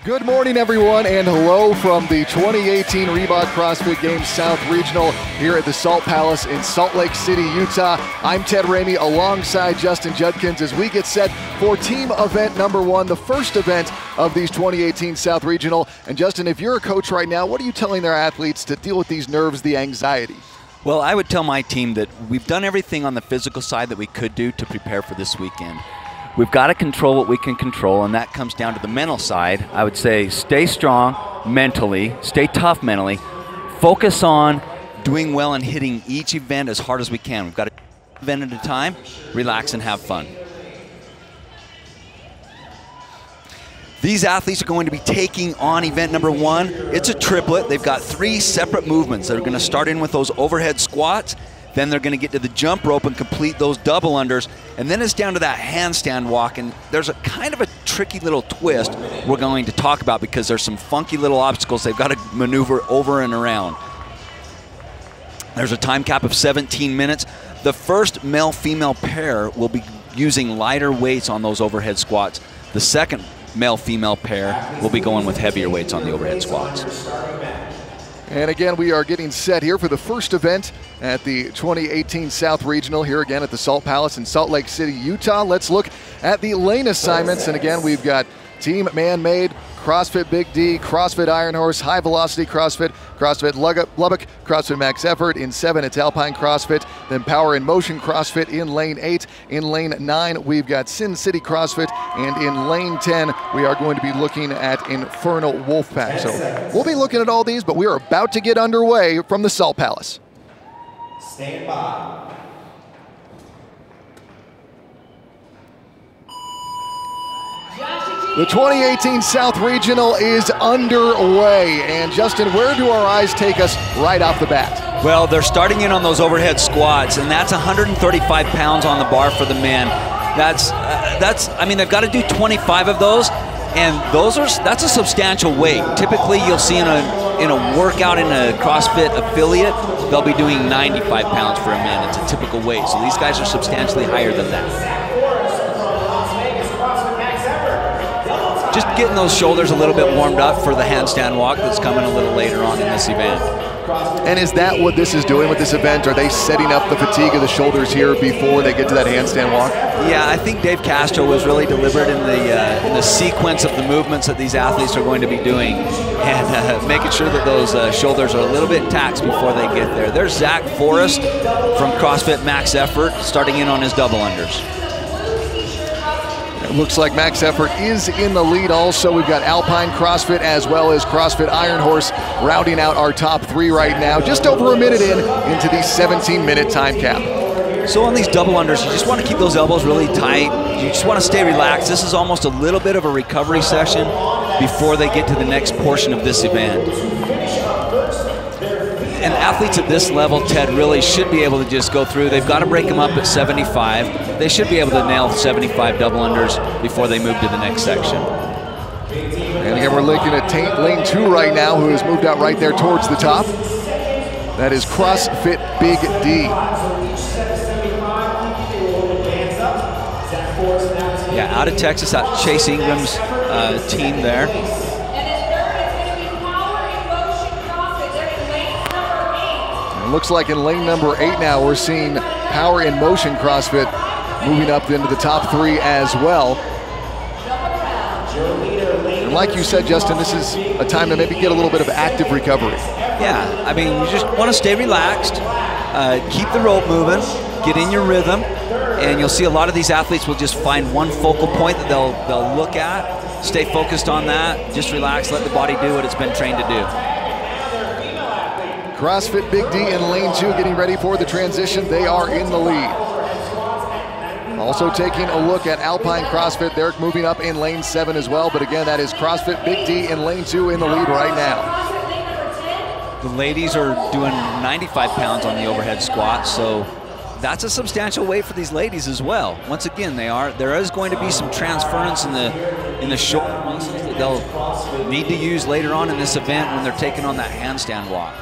Good morning, everyone, and hello from the 2018 Reebok CrossFit Games South Regional here at the Salt Palace in Salt Lake City, Utah. I'm Ted Ramey alongside Justin Judkins as we get set for team event number one, the first event of these 2018 South Regional. And Justin, if you're a coach right now, what are you telling their athletes to deal with these nerves, the anxiety? Well, I would tell my team that we've done everything on the physical side that we could do to prepare for this weekend. We've got to control what we can control, and that comes down to the mental side. I would say stay strong mentally, stay tough mentally, focus on doing well and hitting each event as hard as we can. We've got to event at a time, relax and have fun. These athletes are going to be taking on event number one. It's a triplet. They've got 3 separate movements. They're going to start in with those overhead squats. Then they're going to get to the jump rope and complete those double unders. And then it's down to that handstand walk. And there's a kind of a tricky little twist we're going to talk about because there's some funky little obstacles they've got to maneuver over and around. There's a time cap of 17 minutes. The first male-female pair will be using lighter weights on those overhead squats. The second male-female pair will be going with heavier weights on the overhead squats. And again, we are getting set here for the first event at the 2018 South Regional here again at the Salt Palace in Salt Lake City, Utah. Let's look at the lane assignments. And again, we've got Team Man-Made, CrossFit Big D, CrossFit Iron Horse, High Velocity CrossFit, CrossFit Lubbock, CrossFit Max Effort. In 7, it's Alpine CrossFit. Then Power in Motion CrossFit in lane 8. In lane 9, we've got Sin City CrossFit. And in lane 10, we are going to be looking at Infernal Wolfpack. So we'll be looking at all these, but we are about to get underway from the Salt Palace. Stand by. The 2018 South Regional is underway. And Justin, where do our eyes take us right off the bat? Well, they're starting in on those overhead squats, and that's 135 pounds on the bar for the men. I mean, they've got to do 25 of those, and that's a substantial weight. Typically, you'll see in a workout in a CrossFit affiliate, they'll be doing 95 pounds for a man. It's a typical weight, so these guys are substantially higher than that. Just getting those shoulders a little bit warmed up for the handstand walk that's coming a little later on in this event. And is that what this is doing with this event? Are they setting up the fatigue of the shoulders here before they get to that handstand walk? Yeah, I think Dave Castro was really deliberate in the sequence of the movements that these athletes are going to be doing, and making sure that those shoulders are a little bit taxed before they get there. There's Zach Forrest from CrossFit Max Effort starting in on his double unders. It looks like Max Effort is in the lead also. We've got Alpine CrossFit as well as CrossFit Iron Horse rounding out our top 3 right now, just over a minute into the 17-minute time cap. So on these double unders, you just want to keep those elbows really tight. You just want to stay relaxed. This is almost a little bit of a recovery session before they get to the next portion of this event. And athletes at this level, Ted, really should be able to just go through. They've got to break them up at 75. They should be able to nail 75 double unders before they move to the next section. And again, we're looking at lane 2 right now, who has moved out right there towards the top. That is CrossFit Big D. Yeah, out of Texas, out Chase Ingram's team there. Looks like in lane number 8 now, we're seeing Power in Motion CrossFit moving up into the top 3 as well. And like you said, Justin, this is a time to maybe get a little bit of active recovery. Yeah, I mean, you just want to stay relaxed, keep the rope moving, get in your rhythm, and you'll see a lot of these athletes will just find one focal point that they'll look at, stay focused on that, just relax, let the body do what it's been trained to do. CrossFit Big D in lane 2 getting ready for the transition. They are in the lead. Also taking a look at Alpine CrossFit. They're moving up in lane 7 as well. But again, that is CrossFit Big D in lane 2 in the lead right now. The ladies are doing 95 pounds on the overhead squat, so that's a substantial weight for these ladies as well. Once again, there is going to be some transference in the shoulder muscles that they'll need to use later on in this event when they're taking on that handstand walk.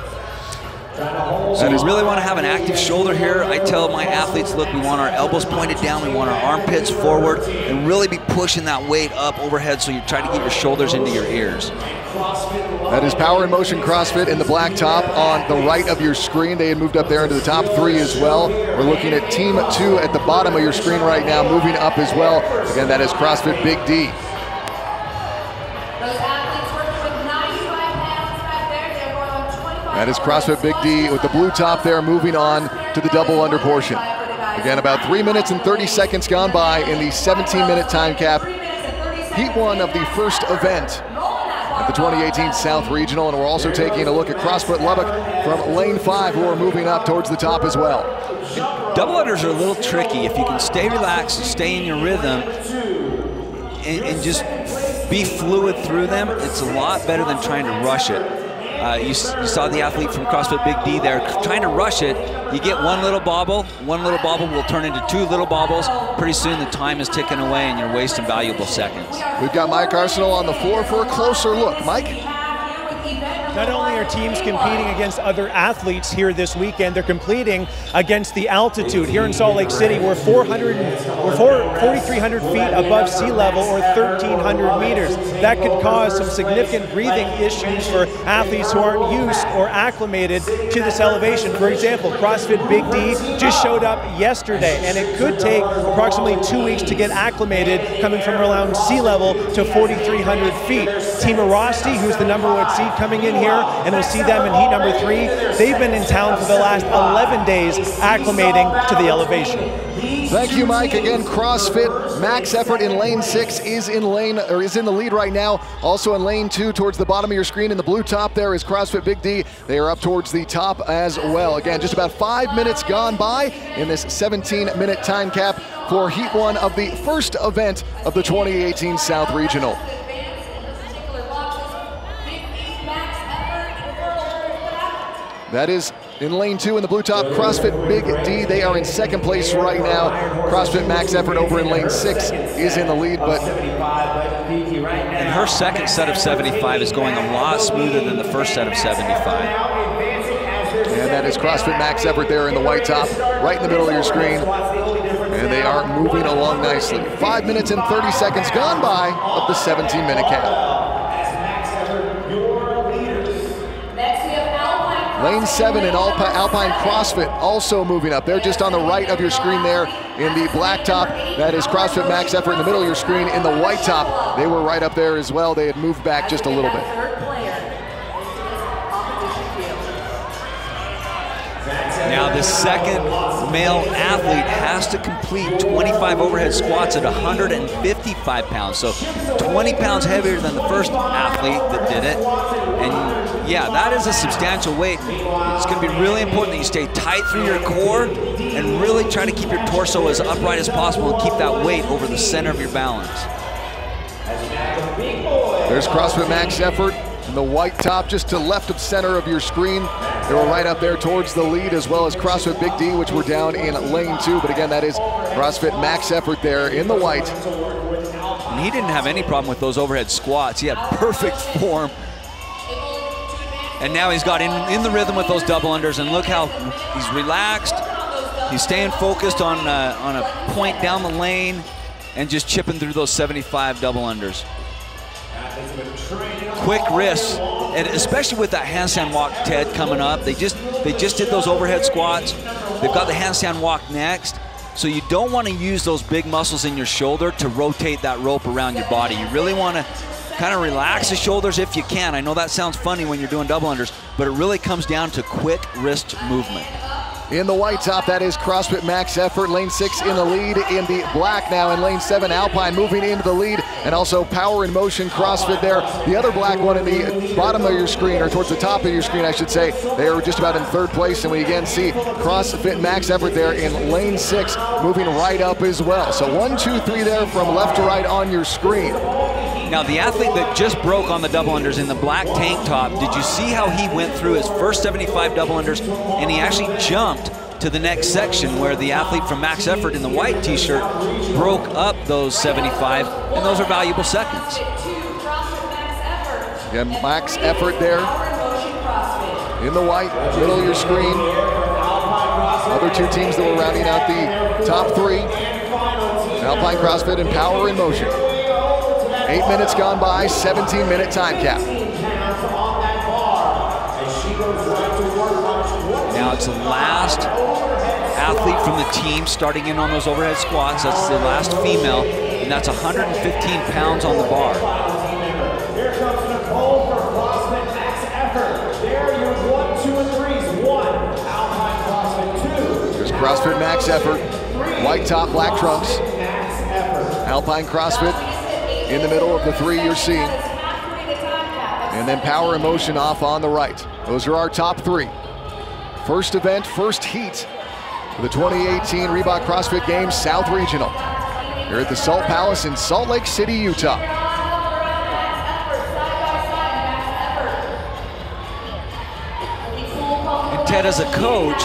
So we really want to have an active shoulder here. I tell my athletes, look, we want our elbows pointed down, we want our armpits forward, and really be pushing that weight up overhead so you try to get your shoulders into your ears. That is Power in Motion CrossFit in the black top on the right of your screen. They had moved up there into the top 3 as well. We're looking at Team 2 at the bottom of your screen right now, moving up as well. Again, that is CrossFit Big D. That is CrossFit Big D with the blue top there, moving on to the double under portion. Again, about 3 minutes and 30 seconds gone by in the 17-minute time cap. Heat 1 of the first event at the 2018 South Regional, and we're also taking a look at CrossFit Lubbock from lane 5, who are moving up towards the top as well. Double unders are a little tricky. If you can stay relaxed, stay in your rhythm, and just be fluid through them, it's a lot better than trying to rush it. You saw the athlete from CrossFit Big D there trying to rush it. You get one little bobble will turn into 2 little bobbles. Pretty soon the time is ticking away and you're wasting valuable seconds. We've got Mike Arsenal on the floor for a closer look. Mike? Not only are teams competing against other athletes here this weekend, they're competing against the altitude. Here in Salt Lake City, we're 4,300 feet above sea level, or 1,300 meters. That could cause some significant breathing issues for athletes who aren't used or acclimated to this elevation. For example, CrossFit Big D just showed up yesterday, and it could take approximately 2 weeks to get acclimated coming from around sea level to 4,300 feet. Team Arasti, who's the #1 seed, coming in here, and we'll see them in heat number 3. They've been in town for the last 11 days acclimating to the elevation. Thank you, Mike. Again, CrossFit Max Effort in lane 6 is in the lead right now. Also in lane 2 towards the bottom of your screen in the blue top there is CrossFit Big D. They are up towards the top as well. Again, just about 5 minutes gone by in this 17-minute time cap for heat 1 of the first event of the 2018 South Regional. That is in lane 2 in the blue top, CrossFit Big D. They are in second place right now. CrossFit Max Effort over in lane 6 is in the lead, but and her second set of 75 is going a lot smoother than the first set of 75. And that is CrossFit Max Effort there in the white top, right in the middle of your screen. And they are moving along nicely. 5 minutes and 30 seconds gone by of the 17-minute cap. Lane 7 in Alpine CrossFit also moving up. They're just on the right of your screen there in the black top. That is CrossFit Max Effort in the middle of your screen in the white top. They were right up there as well. They had moved back just a little bit. Now the second male athlete has to complete 25 overhead squats at 155 pounds. So 20 pounds heavier than the first athlete that did it. And yeah, that is a substantial weight. It's going to be really important that you stay tight through your core and really try to keep your torso as upright as possible and keep that weight over the center of your balance. There's CrossFit Max Effort in the white top just to left of center of your screen. They were right up there towards the lead, as well as CrossFit Big D, which were down in lane 2. But again, that is CrossFit Max Effort there in the white. And he didn't have any problem with those overhead squats. He had perfect form. And now he's got in the rhythm with those double unders, and look how he's relaxed. He's staying focused on a point down the lane and just chipping through those 75 double unders. Quick wrists, and especially with that handstand walk, Ted, coming up. They just did those overhead squats. They've got the handstand walk next. So you don't want to use those big muscles in your shoulder to rotate that rope around your body. You really want to kind of relax the shoulders if you can. I know that sounds funny when you're doing double unders, but it really comes down to quick wrist movement. In the white top, that is CrossFit Max Effort. Lane 6 in the lead. In the black now in lane 7, Alpine moving into the lead, and also Power in Motion CrossFit there. The other black one in the bottom of your screen, or towards the top of your screen, I should say. They are just about in third place, and we again see CrossFit Max Effort there in lane 6, moving right up as well. So 1, 2, 3 there from left to right on your screen. Now the athlete that just broke on the double unders in the black tank top, did you see how he went through his first 75 double unders and he actually jumped to the next section where the athlete from Max Effort in the white t-shirt broke up those 75, and those are valuable seconds. Again, Max Effort there in the white, middle of your screen. Other two teams that were rounding out the top three. Alpine CrossFit and Power in Motion. 8 minutes gone by, 17-minute time cap. Now it's the last athlete from the team starting in on those overhead squats. That's the last female, and that's 115 pounds on the bar. Here comes Nicole for CrossFit Max Effort. There, your 1, 2, and 3s. 1, Alpine CrossFit 2. There's CrossFit Max Effort, white top, black trunks. Alpine CrossFit in the middle of the three you're seeing. And then Power in Motion off on the right. Those are our top three. First event, first heat for the 2018 Reebok CrossFit Games South Regional. Here at the Salt Palace in Salt Lake City, Utah. And Ted, as a coach,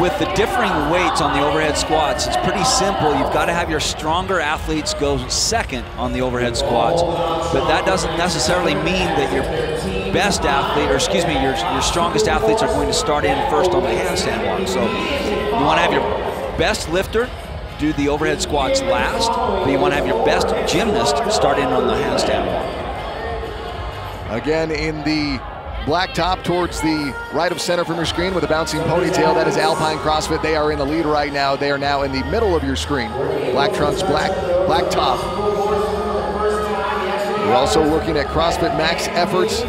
with the differing weights on the overhead squats, it's pretty simple. You've got to have your stronger athletes go second on the overhead squats, but that doesn't necessarily mean that your best athlete, or excuse me, your strongest athletes are going to start in first on the handstand walk. So you want to have your best lifter do the overhead squats last, but you want to have your best gymnast start in on the handstand walk. Again, in the black top towards the right of center from your screen with a bouncing ponytail, that is Alpine CrossFit. They are in the lead right now. They are now in the middle of your screen. Black trunks, black top. We're also looking at CrossFit Max Efforts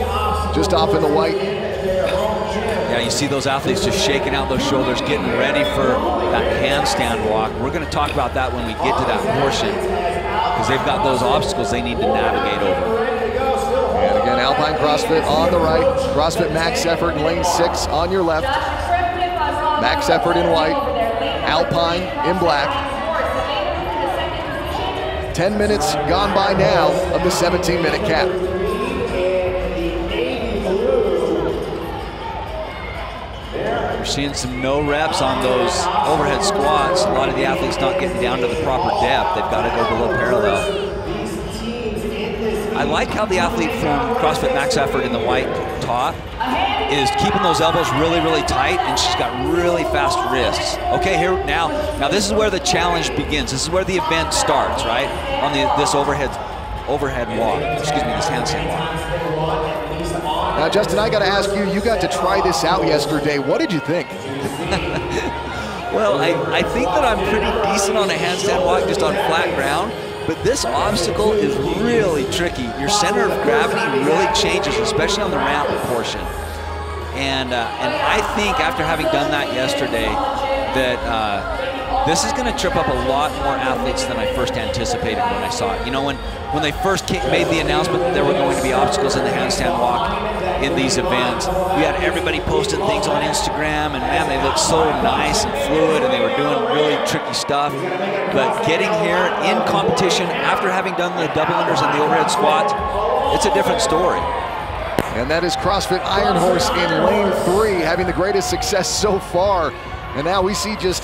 just off in the white. Yeah, you see those athletes just shaking out those shoulders, getting ready for that handstand walk. We're going to talk about that when we get to that portion, because they've got those obstacles they need to navigate over. And again, Alpine CrossFit on the right, CrossFit Max Effort in lane 6 on your left. Max Effort in white, Alpine in black. 10 minutes gone by now of the 17-minute cap. We're seeing some no reps on those overhead squats. A lot of the athletes not getting down to the proper depth. They've got to go below parallel. I like how the athlete from CrossFit Max Effort in the white top is keeping those elbows really, really tight, and she's got really fast wrists. Okay, here now this is where the challenge begins. This is where the event starts, right? On this overhead walk. Excuse me, this handstand walk. Now, Justin, I got to ask you. You got to try this out yesterday. What did you think? Well, I think that I'm pretty decent on a handstand walk, just on flat ground. But this obstacle is really tricky. Your center of gravity really changes, especially on the ramp portion. And I think after having done that yesterday, that this is going to trip up a lot more athletes than I first anticipated when I saw it. You know, when they first made the announcement that there were going to be obstacles in the handstand walk in these events, we had everybody posting things on Instagram, and man, they looked so nice and fluid, and they were doing really tricky stuff. But getting here in competition after having done the double unders and the overhead squats, it's a different story. And that is CrossFit Iron Horse in lane 3, having the greatest success so far. And now we see just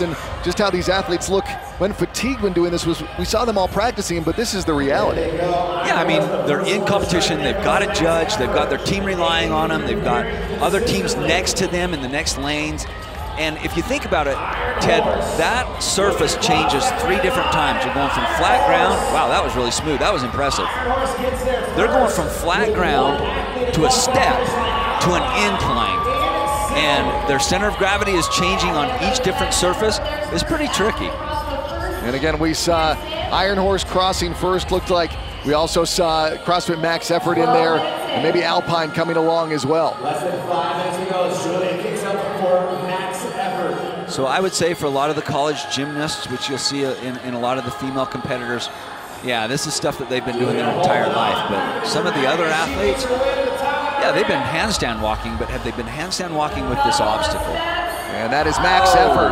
how these athletes look when fatigued when doing this. We saw them all practicing, but this is the reality. Yeah, I mean, they're in competition. They've got a judge. They've got their team relying on them. They've got other teams next to them in the next lanes. And if you think about it, Ted, that surface changes 3 different times. You're going from flat ground. Wow, that was really smooth. That was impressive. They're going from flat ground to a step to an incline. And their center of gravity is changing on each different surface. It's pretty tricky. And again, we saw Iron Horse crossing first. Looked like we also saw CrossFit Max Effort in there, and maybe Alpine coming along as well. Less than 5 minutes to go. Julia kicks up for Max Effort. So I would say for a lot of the college gymnasts, which you'll see in a lot of the female competitors, yeah, this is stuff that they've been doing their entire life. But some of the other athletes, yeah, they've been handstand walking, but have they been handstand walking with this obstacle? And that is Max Effort.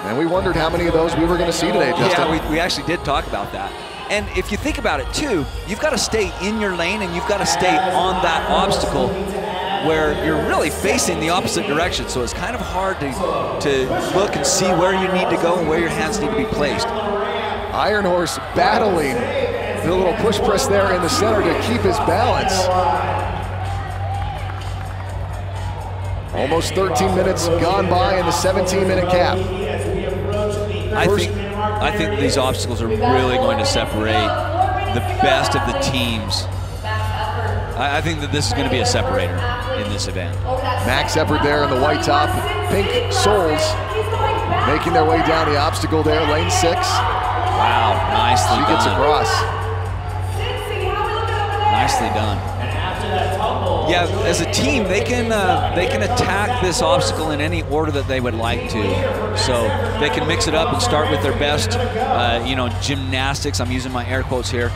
And we wondered how many of those we were going to see today, Justin. Yeah, we actually did talk about that. And if you think about it too, you've got to stay in your lane and you've got to stay on that obstacle where you're really facing the opposite direction. So it's kind of hard to look and see where you need to go and where your hands need to be placed. Iron Horse battling the little push press there in the center to keep his balance. Almost 13 minutes gone by in the 17-minute cap. I think these obstacles are really going to separate the best of the teams. I think that this is going to be a separator in this event. Max effort there in the white top. Pink soles making their way down the obstacle there, lane 6. Wow, nicely done. She gets across. Nicely done. Yeah, as a team, they can attack this obstacle in any order that they would like to. So they can mix it up and start with their best, gymnastics. I'm using my air quotes here.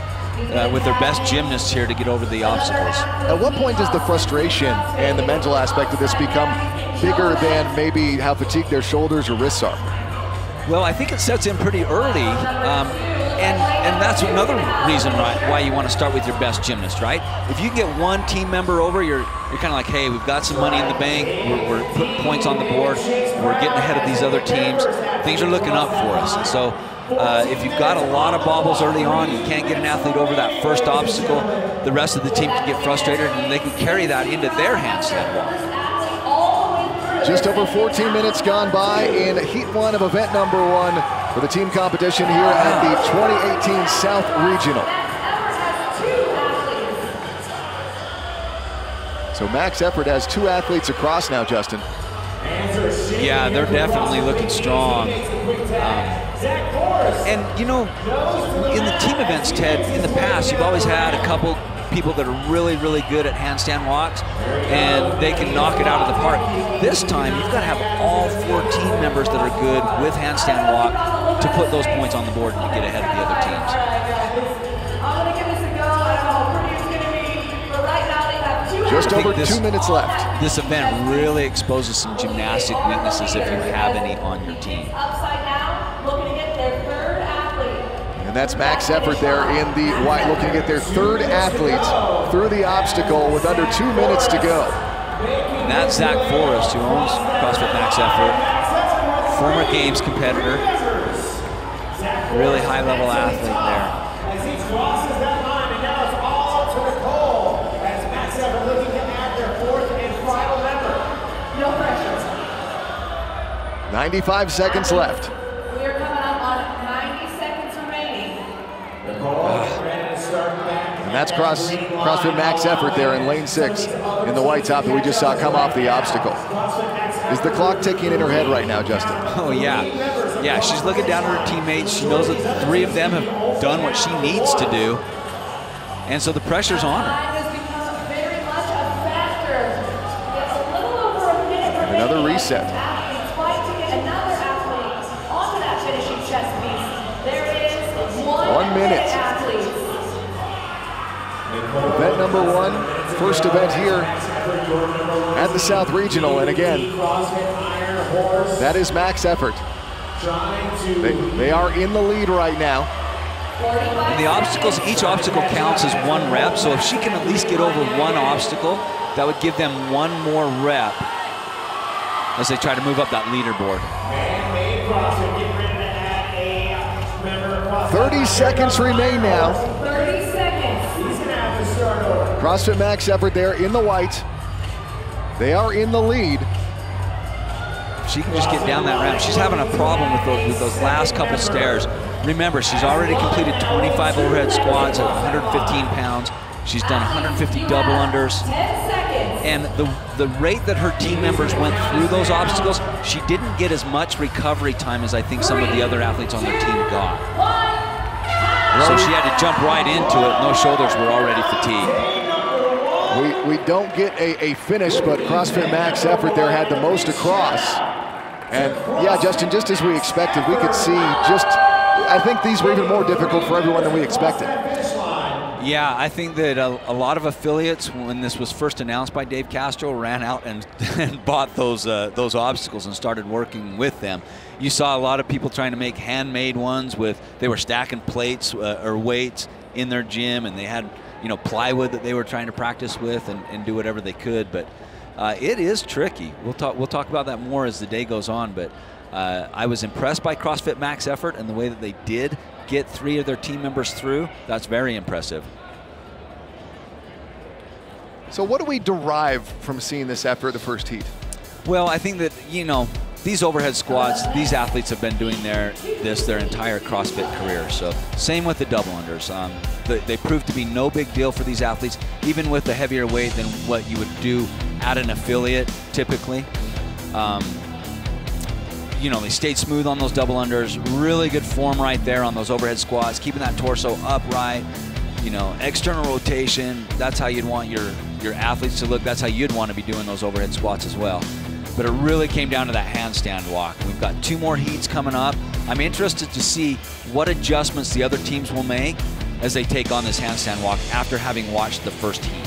With their best gymnasts here to get over the obstacles. At what point does the frustration and the mental aspect of this become bigger than maybe how fatigued their shoulders or wrists are? Well, I think it sets in pretty early, and that's another reason why you want to start with your best gymnast, right? If you can get one team member over, you're kind of like, hey, we've got some money in the bank, we're putting points on the board, we're getting ahead of these other teams, things are looking up for us. And so if you've got a lot of bobbles early on, you can't get an athlete over that first obstacle, the rest of the team can get frustrated and they can carry that into their handstand walk. Just over 14 minutes gone by in Heat 1 of event number 1 for the team competition here at the 2018 South Regional. So max effort has 2 athletes across now, Justin. Yeah, they're definitely looking strong. And you know, in the team events, Ted, in the past, you've always had a couple people that are really, really good at handstand walks, and they can knock it out of the park. This time, you've got to have all 4 team members that are good with handstand walk to put those points on the board and to get ahead of the other teams. Just over 2 minutes left. This event really exposes some gymnastic weaknesses if you have any on your team. And that's max effort there in the white, looking to get their 3rd athlete through the obstacle with under 2 minutes to go. And that's Zach Forrest, who owns CrossFit Max Effort, former Games competitor, really high-level athlete there. As he crosses that line, and now it's all up to Nicole, as Max Effort looking to add their 4th and final member. No pressure. 95 seconds left. We are coming up on 90 seconds remaining. And that's CrossFit Max Effort there in lane 6 in the white top that we just saw come off the obstacle. Is the clock ticking in her head right now, Justin? Oh, yeah. Yeah, she's looking down at her teammates. She knows that 3 of them have done what she needs to do. And so the pressure's on her. And another reset. 1 minute. Event number 1, first event here at the South Regional. And again, that is max effort. They are in the lead right now. And the obstacles, each obstacle counts as 1 rep. So if she can at least get over 1 obstacle, that would give them 1 more rep as they try to move up that leaderboard. 30 seconds remain now. 30 seconds. He's gonna have to start over. CrossFit Max effort there in the white. They are in the lead. If she can just get down that ramp. She's having a problem with those last couple stairs. Remember, she's already completed 25 overhead squats at 115 pounds. She's done 150 double unders. 10 seconds. And the rate that her team members went through those obstacles, she didn't get as much recovery time as I think some of the other athletes on their team got. So she had to jump right into it, and those shoulders were already fatigued. We don't get a finish, but CrossFit Max effort there had the most across. And yeah, Justin, just as we expected, we could see I think these were even more difficult for everyone than we expected. Yeah, I think that a lot of affiliates, when this was first announced by Dave Castro, ran out and bought those obstacles and started working with them. You saw a lot of people trying to make handmade ones they were stacking plates or weights in their gym, and they had plywood that they were trying to practice with and do whatever they could. But it is tricky. We'll talk about that more as the day goes on. But I was impressed by CrossFit Max Effort and the way that they did get 3 of their team members through. That's very impressive. So what do we derive from seeing this after the first heat? Well, I think that, you know, these overhead squats, these athletes have been doing this their entire CrossFit career. So same with the double unders. They proved to be no big deal for these athletes, even with a heavier weight than what you would do at an affiliate typically. You know, they stayed smooth on those double unders. Really good form right there on those overhead squats, keeping that torso upright. You know, external rotation. That's how you'd want your athletes to look. That's how you'd want to be doing those overhead squats as well. But it really came down to that handstand walk. We've got 2 more heats coming up. I'm interested to see what adjustments the other teams will make as they take on this handstand walk after having watched the first heat.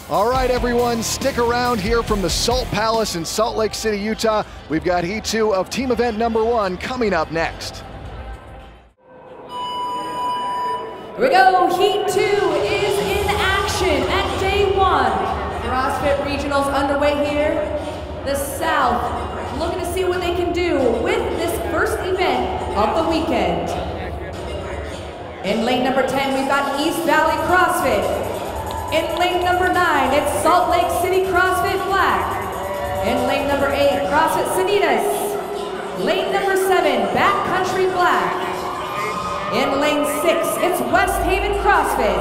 All right, everyone, stick around here from the Salt Palace in Salt Lake City, Utah. We've got Heat 2 of team event number 1 coming up next. Here we go, Heat 2 is in action at day 1. CrossFit Regionals underway here. The South looking to see what they can do with this first event of the weekend. In lane number 10, we've got East Valley CrossFit. In lane number 9, it's Salt Lake City CrossFit Black. In lane number 8, CrossFit Sanitas. Lane number 7, Backcountry Black. In lane 6, it's West Haven CrossFit.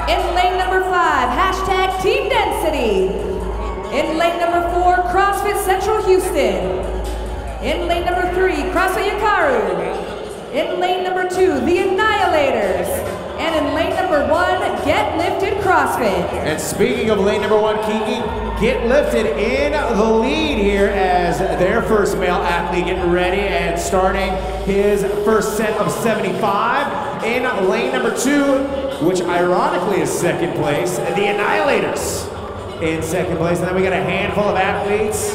In lane number 5, hashtag Team Density. In lane number 4, CrossFit Central Houston. In lane number 3, CrossFit Yakaru. In lane number 2, the Annihilators. And in lane number 1, Get Lifted CrossFit. And speaking of lane number 1, Kiki, Get Lifted in the lead here as their first male athlete getting ready and starting his first set of 75. In lane number 2, which ironically is second place, the Annihilators in second place. And then we got a handful of athletes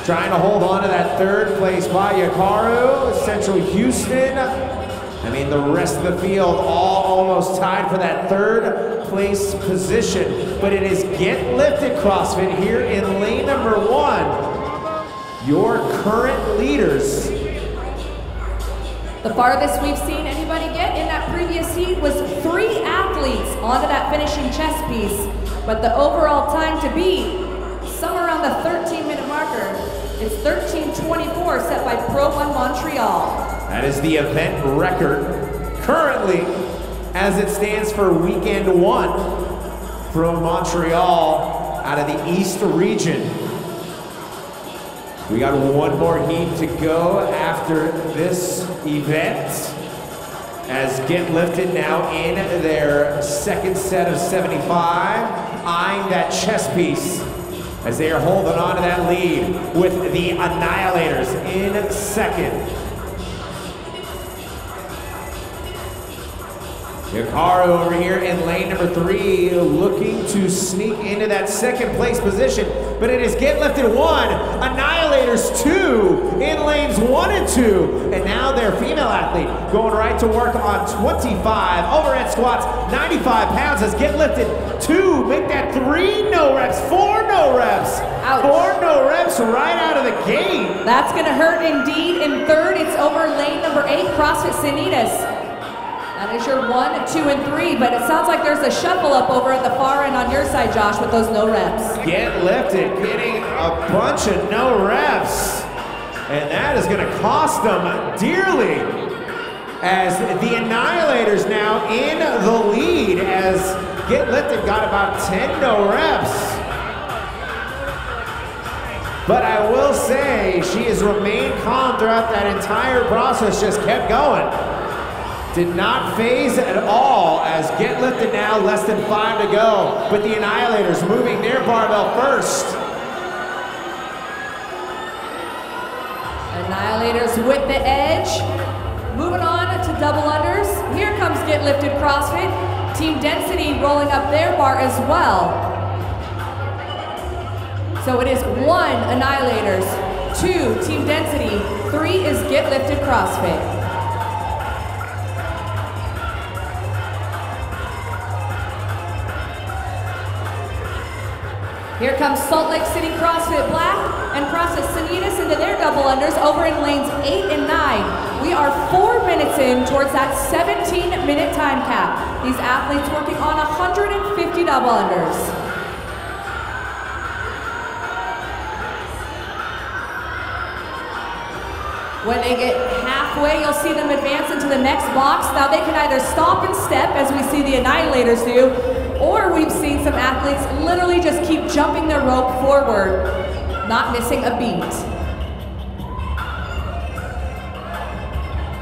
trying to hold on to that third place spot. Yakaru, Central Houston. I mean, the rest of the field all almost tied for that third place position. But it is Get Lifted CrossFit here in lane number 1. Your current leaders. The farthest we've seen anybody get in that previous heat was 3 athletes onto that finishing chest piece. But the overall time to beat, somewhere around the 13-minute marker, is 13:24 set by Pro 1 Montreal. That is the event record currently as it stands for weekend 1 from Montreal out of the East region. We got 1 more heat to go after this event as Get Lifted now in their second set of 75, eyeing that chest piece as they are holding on to that lead with the Annihilators in second. Yakaru over here in lane number 3 looking to sneak into that second place position, but it is Get Lifted 1, Annihilators 2 in lanes 1 and 2, and now their female athlete going right to work on 25 overhead squats, 95 pounds as Get Lifted 2, make that 3 no reps, 4 no reps. Ouch. 4 no reps right out of the gate. That's gonna hurt indeed. In third, it's over lane number 8, CrossFit Sanitas. That is your 1, 2, and 3, but it sounds like there's a shuffle up over at the far end on your side, Josh, with those no reps. Get Lifted getting a bunch of no reps, and that is going to cost them dearly as the Annihilators now in the lead as Get Lifted got about 10 no reps. But I will say she has remained calm throughout that entire process, just kept going. Did not phase at all as Get Lifted now less than 5 to go, but the Annihilators moving their barbell first. Annihilators with the edge. Moving on to double unders. Here comes Get Lifted CrossFit. Team Density rolling up their bar as well. So it is 1 Annihilators, 2 Team Density, 3 is Get Lifted CrossFit. Here comes Salt Lake City CrossFit Black and CrossFit Sanitas into their double unders over in lanes 8 and 9. We are 4 minutes in towards that 17-minute time cap. These athletes working on 150 double unders. When they get halfway, you'll see them advance into the next box. Now they can either stop and step, as we see the Annihilators do, or we've seen some athletes literally just keep jumping their rope forward, not missing a beat.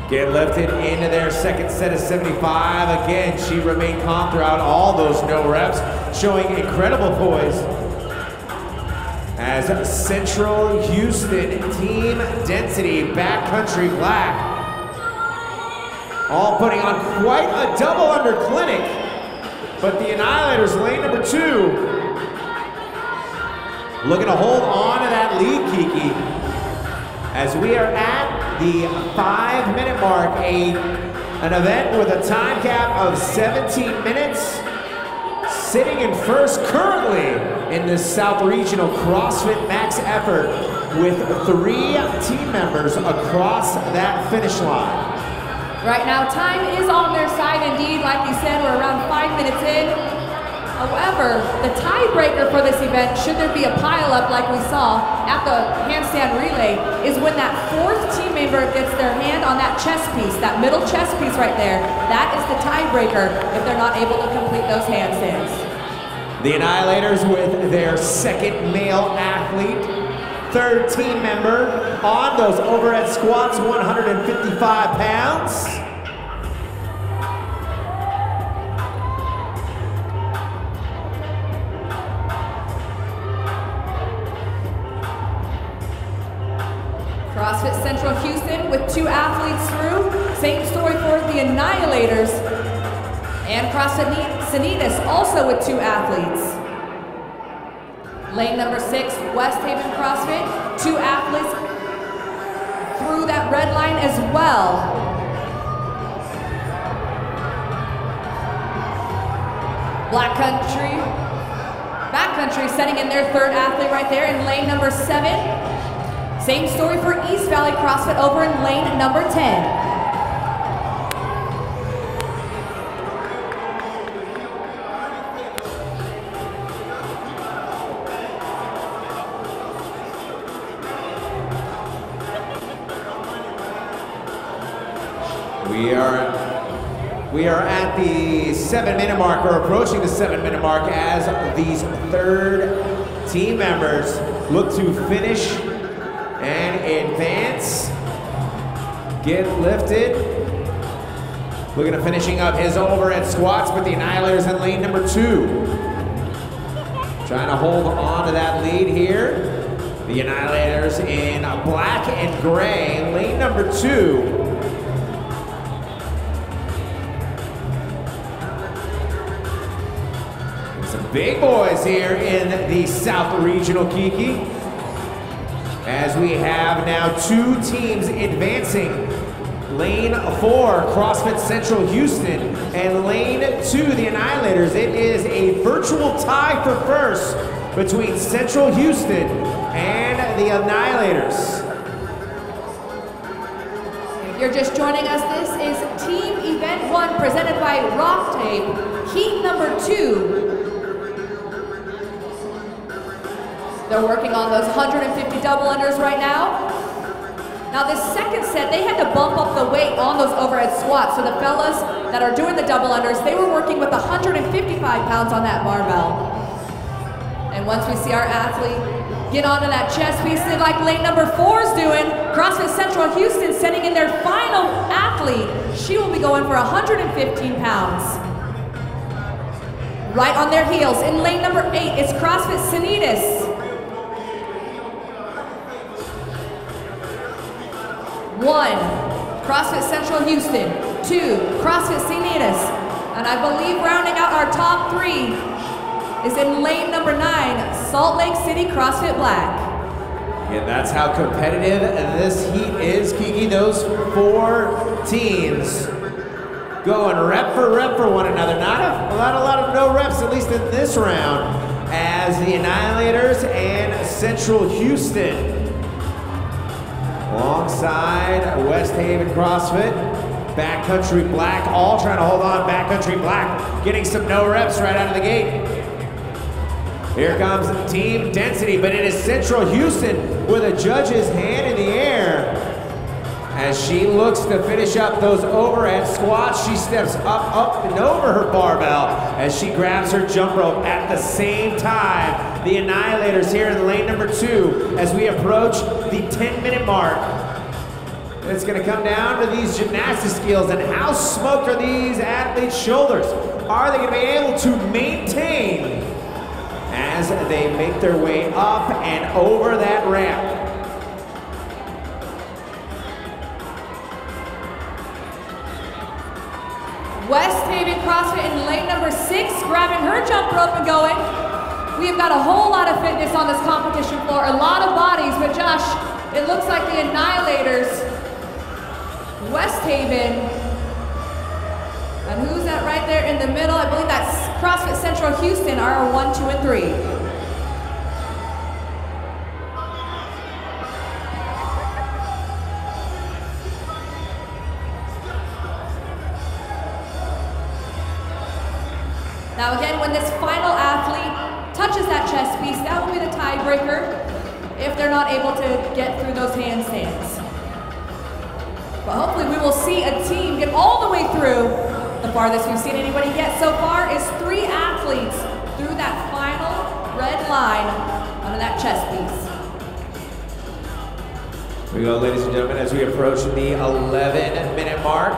Get lifted into their second set of 75. Again, she remained calm throughout all those no reps, showing incredible poise. As Central Houston Team Density Backcountry Black, all putting on quite a double under clinic. But the Annihilators, lane number 2, looking to hold on to that lead, Kiki. As we are at the 5-minute mark, an event with a time cap of 17 minutes. Sitting in first currently in this South Regional CrossFit Max effort with 3 team members across that finish line. Right now, time is on their side indeed. Like you said, we're around 5 minutes in. However, the tiebreaker for this event, should there be a pileup like we saw at the handstand relay, is when that 4th team member gets their hand on that chest piece, that middle chest piece right there. That is the tiebreaker if they're not able to complete those handstands. The Annihilators with their second male athlete, 3rd team member on those overhead squats, 155 pounds. CrossFit Central Houston with 2 athletes through. Same story for the Annihilators. And CrossFit Sanitas also with 2 athletes. Lane number 6, West Haven CrossFit, 2 athletes through that red line as well. Backcountry setting in their 3rd athlete right there in lane number 7. Same story for East Valley CrossFit over in lane number 10. We are at the 7-minute mark, or approaching the 7-minute mark, as these 3rd team members look to finish and advance. Get lifted. Looking at finishing up his overhead squats, but the Annihilators in lane number 2. Trying to hold on to that lead here. The Annihilators in black and gray, lane number 2. Big boys here in the South Regional, Kiki. As we have now 2 teams advancing. Lane 4, CrossFit Central Houston, and lane 2, the Annihilators. It is a virtual tie for first between Central Houston and the Annihilators. If you're just joining us, this is Team Event 1 presented by Rock Tape, heat number 2. They're working on those 150 double unders right now. Now this second set, they had to bump up the weight on those overhead squats. So the fellas that are doing the double unders, they were working with 155 pounds on that barbell. And once we see our athlete get onto that chest piece, like lane number 4 is doing, CrossFit Central Houston sending in their final athlete. She will be going for 115 pounds. Right on their heels, in lane number 8, it's CrossFit Sanitas. 1, CrossFit Central Houston. 2, CrossFit Sanitas. And I believe rounding out our top 3 is in lane number 9, Salt Lake City CrossFit Black. And that's how competitive this heat is, Kiki. Those 4 teams going rep for one another. Not a lot of no reps, at least in this round, as the Annihilators and Central Houston alongside West Haven CrossFit, Backcountry Black, all trying to hold on. Backcountry Black getting some no reps right out of the gate. Here comes Team Density, but it is Central Houston with a judge's hand in the air. As she looks to finish up those overhead squats, she steps up, and over her barbell as she grabs her jump rope at the same time. The Annihilators here in lane number 2 as we approach the 10-minute mark. It's going to come down to these gymnastic skills and how smoked are these athletes' shoulders. Are they going to be able to maintain as they make their way up and over that ramp? West Haven CrossFit in lane number 6, grabbing her jump rope and going. We have got a whole lot of fitness on this competition floor, a lot of bodies, but Josh, it looks like the Annihilators, West Haven, and who's that right there in the middle? I believe that's CrossFit Central Houston are 1, 2, and 3. Now again, when this final athlete touches that chest piece, that will be the tiebreaker if they're not able to get through those handstands. But hopefully we will see a team get all the way through. The farthest we've seen anybody get so far is 3 athletes through that final red line under that chest piece. Here we go, ladies and gentlemen, as we approach the 11-minute mark.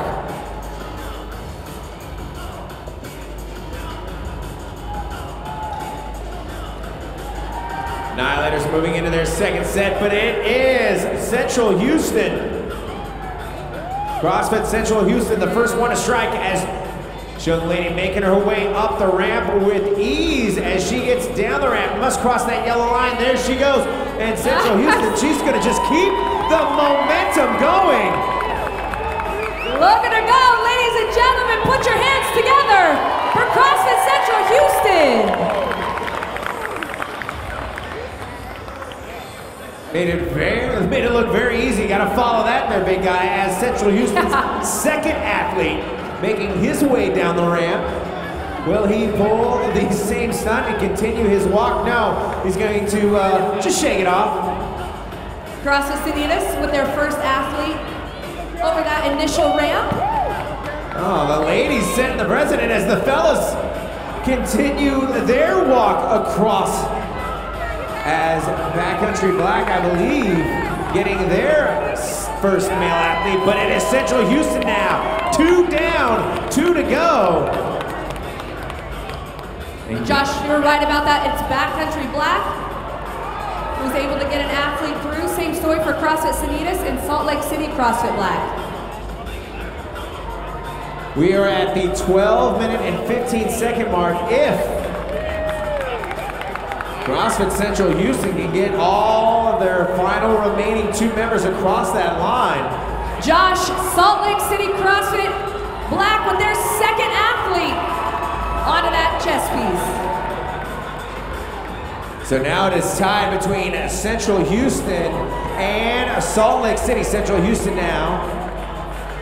Annihilators moving into their second set, but it is Central Houston. CrossFit Central Houston, the first one to strike as young lady making her way up the ramp with ease as she gets down the ramp. Must cross that yellow line. There she goes. And Central Houston, she's going to just keep the momentum going. Look at her go, ladies and gentlemen. Put your hands together for CrossFit Central Houston. Made it look very easy. Got to follow that there, big guy, as Central Houston's second athlete making his way down the ramp. Will he pull the same stunt and continue his walk? No, he's going to just shake it off. CrossFit Sanitas with their first athlete over that initial ramp. Oh, the ladies setting the precedent as the fellas continue their walk across. As Backcountry Black, I believe, getting their first male athlete, but it is Central Houston now. 2 down, 2 to go. Josh, you were right about that. It's Backcountry Black who's able to get an athlete through. Same story for CrossFit Sanitas and Salt Lake City CrossFit Black. We are at the 12-minute and 15-second mark. If CrossFit Central Houston can get all of their final remaining 2 members across that line. Josh, Salt Lake City CrossFit Black with their second athlete onto that chest piece. So now it is tied between Central Houston and Salt Lake City. Central Houston now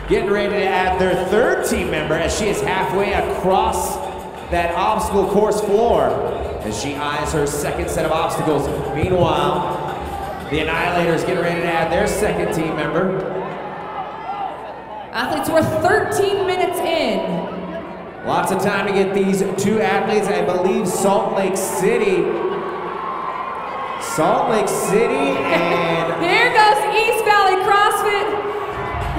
getting ready to add their 3rd team member as she is halfway across that obstacle course floor as she eyes her second set of obstacles. Meanwhile, the Annihilators getting ready to add their 2nd team member. Athletes were 13 minutes in. Lots of time to get these 2 athletes. I believe Salt Lake City and... Here goes East Valley CrossFit.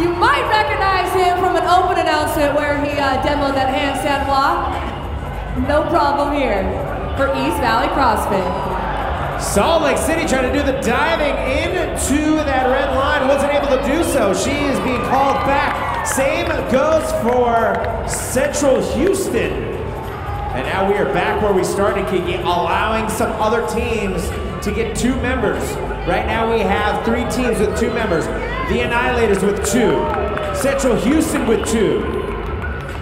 You might recognize him from an open announcement where he demoed that handstand walk. No problem here for East Valley CrossFit. Salt Lake City trying to do the diving into that red line. Wasn't able to do so. She is being called back. Same goes for Central Houston. And now we are back where we started, Kiki, allowing some other teams to get 2 members. Right now we have 3 teams with 2 members. The Annihilators with 2. Central Houston with 2.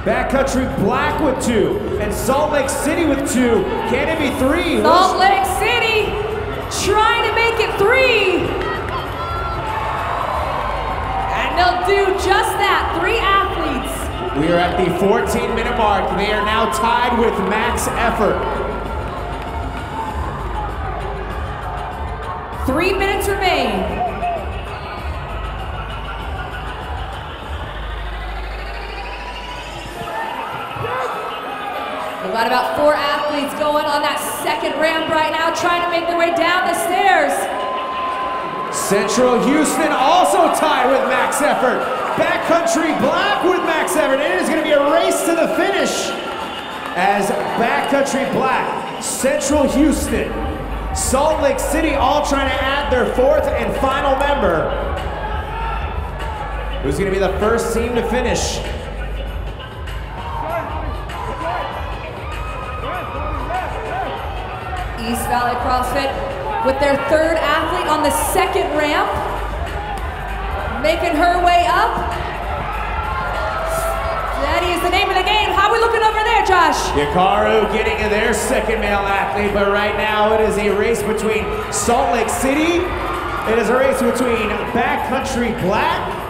Backcountry Black with 2, and Salt Lake City with 2. Can it be 3? Salt Lake City trying to make it 3. And they'll do just that, 3 athletes. We are at the 14-minute mark. They are now tied with max effort. 3 minutes remain. 4 athletes going on that second ramp right now, trying to make their way down the stairs. Central Houston also tied with max effort. Backcountry Black with max effort. It is going to be a race to the finish as Backcountry Black, Central Houston, Salt Lake City all trying to add their 4th and final member. Who's going to be the first team to finish? East Valley CrossFit with their 3rd athlete on the second ramp, making her way up. That is the name of the game. How are we looking over there, Josh? Yakaru getting their 2nd male athlete, but right now it is a race between Salt Lake City. It is a race between Backcountry Black.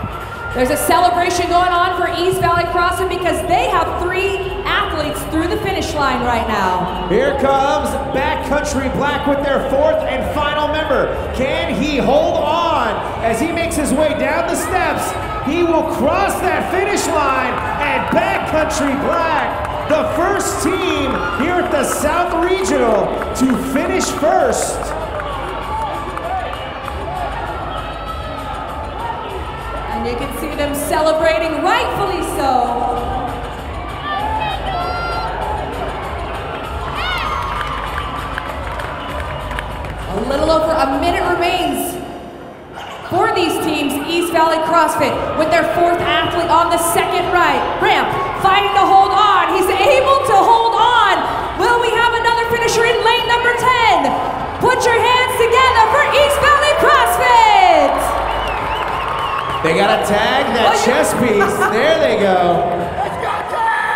There's a celebration going on for East Valley CrossFit because they have 3 athletes through the finish line right now. Here comes Backcountry Black with their 4th and final member. Can he hold on as he makes his way down the steps? He will cross that finish line, and Backcountry Black, the first team here at the South Regional to finish first. And you can see them celebrating, rightfully so. A little over a minute remains for these teams. East Valley CrossFit with their 4th athlete on the second ramp, fighting to hold on. He's able to hold on. Will we have another finisher in lane number 10? Put your hands together for East Valley CrossFit. They got to tag that chest piece. There they go.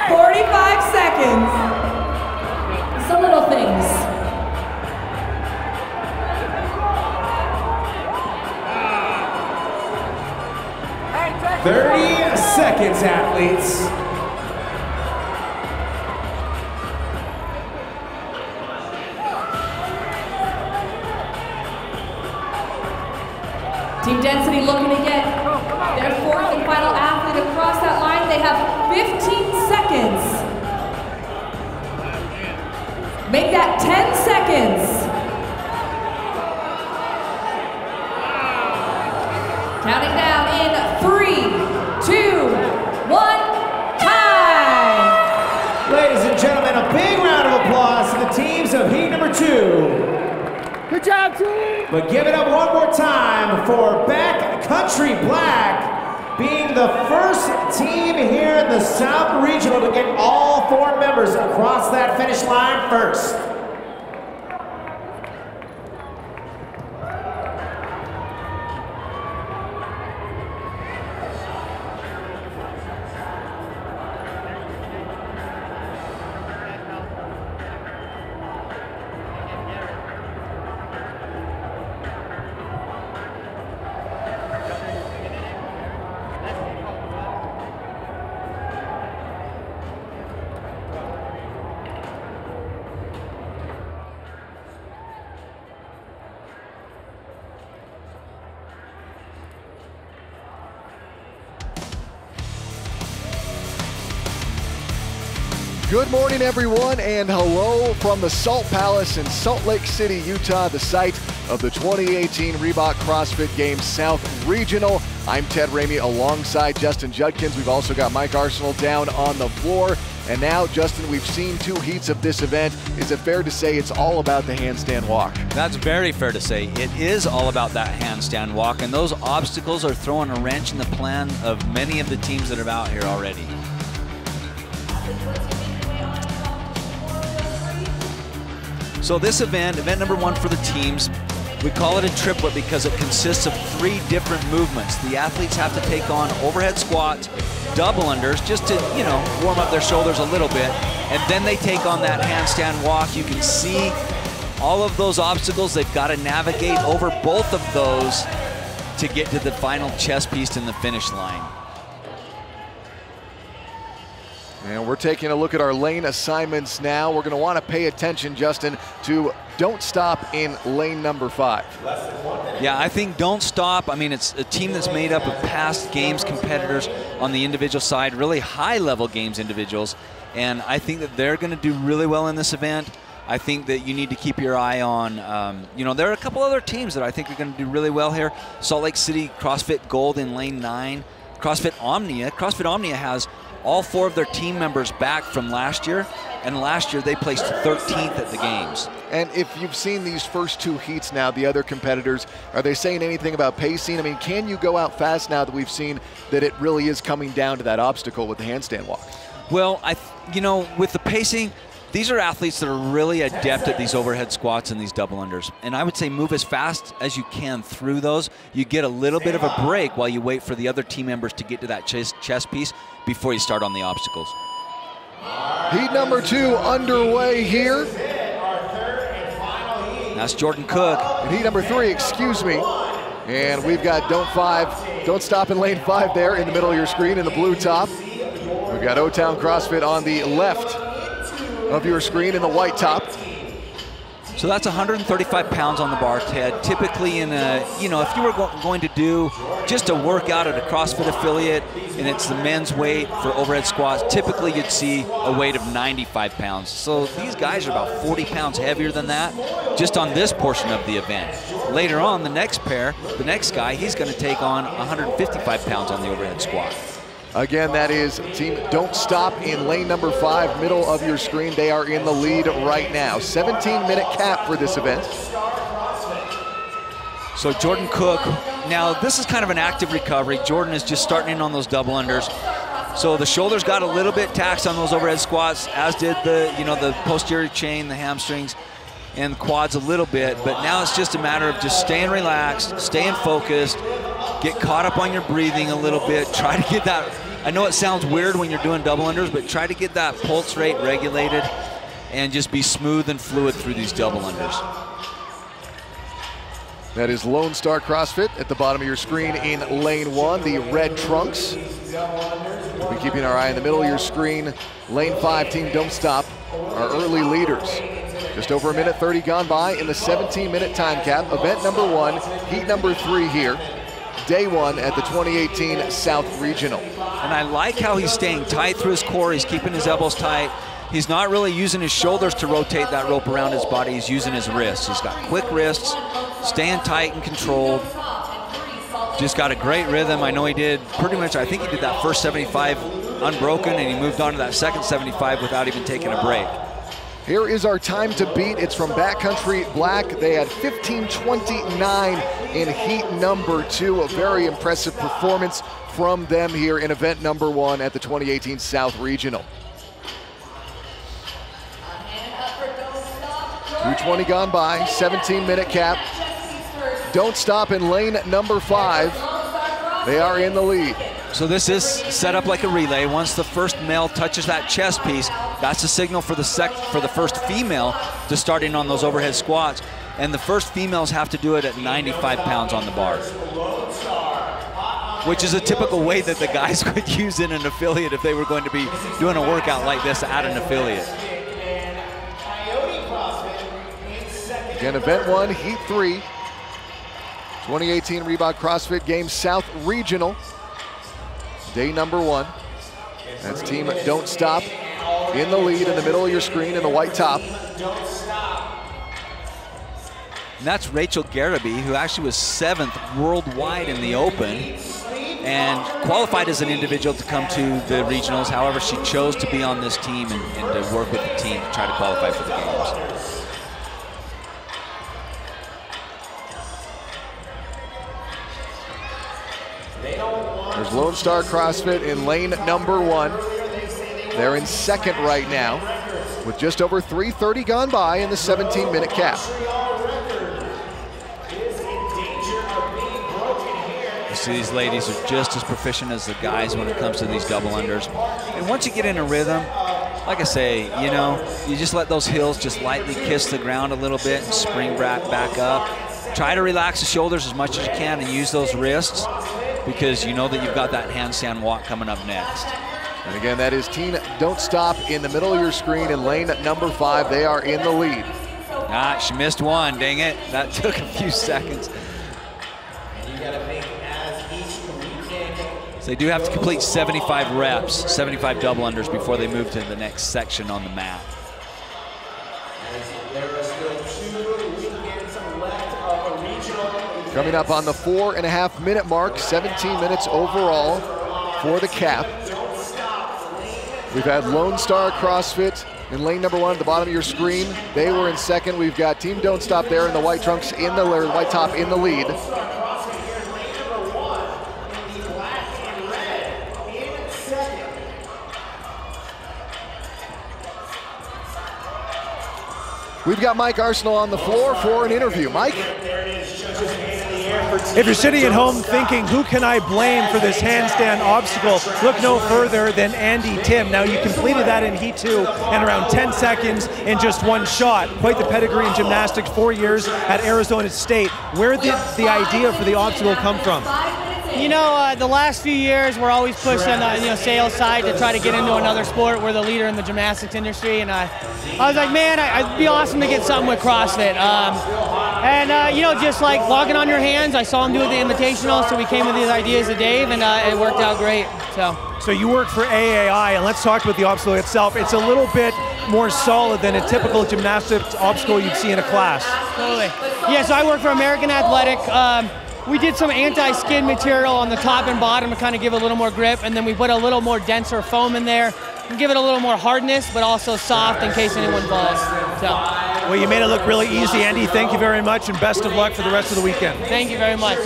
45 seconds. Some little things. 30 seconds, athletes. Team Density looking to get their 4th and final athlete across that line. They have 15 seconds. Make that 10 seconds. Counting down in 3, 2, 1, time! Ladies and gentlemen, a big round of applause to the teams of heat number 2. Good job, team! But give it up one more time for Backcountry Black, being the first team here in the South Regional to get all 4 members across that finish line first. Good morning, everyone, and hello from the Salt Palace in Salt Lake City, Utah, the site of the 2018 Reebok CrossFit Games South Regional. I'm Ted Ramey alongside Justin Judkins. We've also got Mike Arsenal down on the floor. And now, Justin, we've seen 2 heats of this event. Is it fair to say it's all about the handstand walk? That's very fair to say. It is all about that handstand walk, and those obstacles are throwing a wrench in the plan of many of the teams that are out here already. So this event number 1 for the teams, we call it a triplet because it consists of 3 different movements. The athletes have to take on overhead squats, double unders, just to, warm up their shoulders a little bit, and then they take on that handstand walk. You can see all of those obstacles. They've got to navigate over both of those to get to the final chest piece in the finish line. And we're taking a look at our lane assignments now. We're going to want to pay attention, Justin, to don't stop in lane number 5. Yeah, I think don't stop. I mean, it's a team that's made up of past games competitors on the individual side, really high-level games individuals. And I think that they're going to do really well in this event. I think that you need to keep your eye on, you know, there are a couple other teams that I think are going to do really well here. Salt Lake City CrossFit Gold in lane 9. CrossFit Omnia. CrossFit Omnia has all 4 of their team members back from last year, and last year they placed 13th at the games. And if you've seen these first 2 heats now, the other competitors, are they saying anything about pacing? I mean, can you go out fast now that we've seen that it really is coming down to that obstacle with the handstand walk? Well, you know, with the pacing, these are athletes that are really adept at these overhead squats and these double unders. And I would say move as fast as you can through those. You get a little bit of a break while you wait for the other team members to get to that chest piece before you start on the obstacles. Heat number 2 underway here. That's Jordan Cook. And heat number 3, excuse me. And we've got Don't Stop in lane 5 there in the middle of your screen in the blue top. We've got O-Town CrossFit on the left of your screen in the white top. So that's 135 pounds on the bar, Ted. Typically in a, you know, if you were going to do just a workout at a CrossFit affiliate and it's the men's weight for overhead squats, typically you'd see a weight of 95 pounds. So these guys are about 40 pounds heavier than that just on this portion of the event. Later on, the next guy, he's going to take on 155 pounds on the overhead squat. Again, that is team Don't Stop in lane number 5, middle of your screen. They are in the lead right now. 17-minute cap for this event. So Jordan Cook, now this is kind of an active recovery. Jordan is just starting in on those double unders. So the shoulders got a little bit taxed on those overhead squats, as did the, you know, the posterior chain, the hamstrings, and quads a little bit. But now it's just a matter of just staying relaxed, staying focused, get caught up on your breathing a little bit. Try to get that, I know it sounds weird when you're doing double unders, but try to get that pulse rate regulated and just be smooth and fluid through these double unders. That is Lone Star CrossFit at the bottom of your screen in lane 1, the red trunks. We'll be keeping our eye in the middle of your screen. Lane 5, team Don't Stop, our early leaders. Just over 1:30 gone by in the 17-minute time cap. Event number 1, heat number 3 here. Day 1 at the 2018 South Regional. And I like how he's staying tight through his core. He's keeping his elbows tight. He's not really using his shoulders to rotate that rope around his body. He's using his wrists. He's got quick wrists, staying tight and controlled. Just got a great rhythm. I know he did pretty much, I think he did that first 75 unbroken, and he moved on to that second 75 without even taking a break. Here is our time to beat. It's from Backcountry Black. They had 15:29 in heat number 2. A very impressive performance from them here in event number 1 at the 2018 South Regional. 2:20 gone by, 17-minute cap. Don't Stop in lane number 5. They are in the lead. So this is set up like a relay. Once the first male touches that chest piece, that's a signal for the first female to start in on those overhead squats. And the first females have to do it at 95 pounds on the bar, which is a typical weight that the guys would use in an affiliate if they were going to be doing a workout like this at an affiliate. Again, event 1, heat 3. 2018 Reebok CrossFit Games South Regional. Day number 1. That's team Don't Stop in the lead in the middle of your screen in the white top. And that's Rachel Garraby, who actually was 7th worldwide in the Open and qualified as an individual to come to the regionals. However, she chose to be on this team and to work with the team to try to qualify for the games. There's Lone Star CrossFit in lane number 1. They're in second right now with just over 3:30 gone by in the 17-minute cap. You see these ladies are just as proficient as the guys when it comes to these double unders. And once you get in a rhythm, like I say, you know, you just let those heels just lightly kiss the ground a little bit and spring back up. Try to relax the shoulders as much as you can and use those wrists, because you know that you've got that handstand walk coming up next. And again, that is team Don't Stop in the middle of your screen in lane number 5. They are in the lead. Ah, she missed one, dang it. That took a few seconds. they do have to complete 75 reps, 75 double unders before they move to the next section on the mat. Coming up on the 4.5 minute mark, 17 minutes overall for the cap. We've had Lone Star CrossFit in lane number 1 at the bottom of your screen. They were in second. We've got Team Don't Stop there in the white trunks in the white top in the lead. We've got Mike Arsenal on the floor for an interview. Mike? If you're sitting at home thinking, who can I blame for this handstand obstacle, look no further than Andy Tim. Now, you completed that in Heat 2 in around 10 seconds in just one shot. Quite the pedigree in gymnastics, 4 years at Arizona State. Where did the idea for the obstacle come from? You know, the last few years we're always pushed on the sales side to try to get into another sport. We're the leader in the gymnastics industry, and I was like, man, it'd be awesome to get something with CrossFit. You know, just like walking on your hands, I saw him do the Invitational, so we came with these ideas to Dave, and it worked out great. So you work for AAI, and let's talk about the obstacle itself. It's a little bit more solid than a typical gymnastics obstacle you'd see in a class. Totally. Yeah, so I work for American Athletic. We did some anti-skid material on the top and bottom to kind of give it a little more grip, and then we put a little more denser foam in there and give it a little more hardness, but also soft in case anyone falls. Well, you made it look really easy, Andy. Thank you very much, and best of luck for the rest of the weekend. Thank you very much.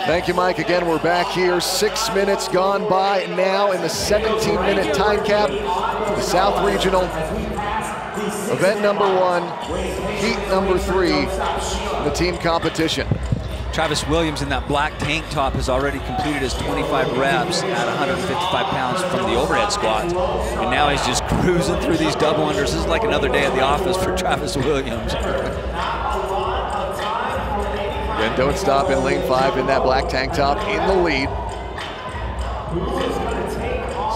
Thank you, Mike. Again, we're back here. 6 minutes gone by now in the 17-minute time cap. The South Regional. Event number 1, heat number 3, the team competition. Travis Williams in that black tank top has already completed his 25 reps at 155 pounds from the overhead squat. And now he's just cruising through these double unders. This is like another day at the office for Travis Williams. And Don't Stop in lane 5 in that black tank top in the lead.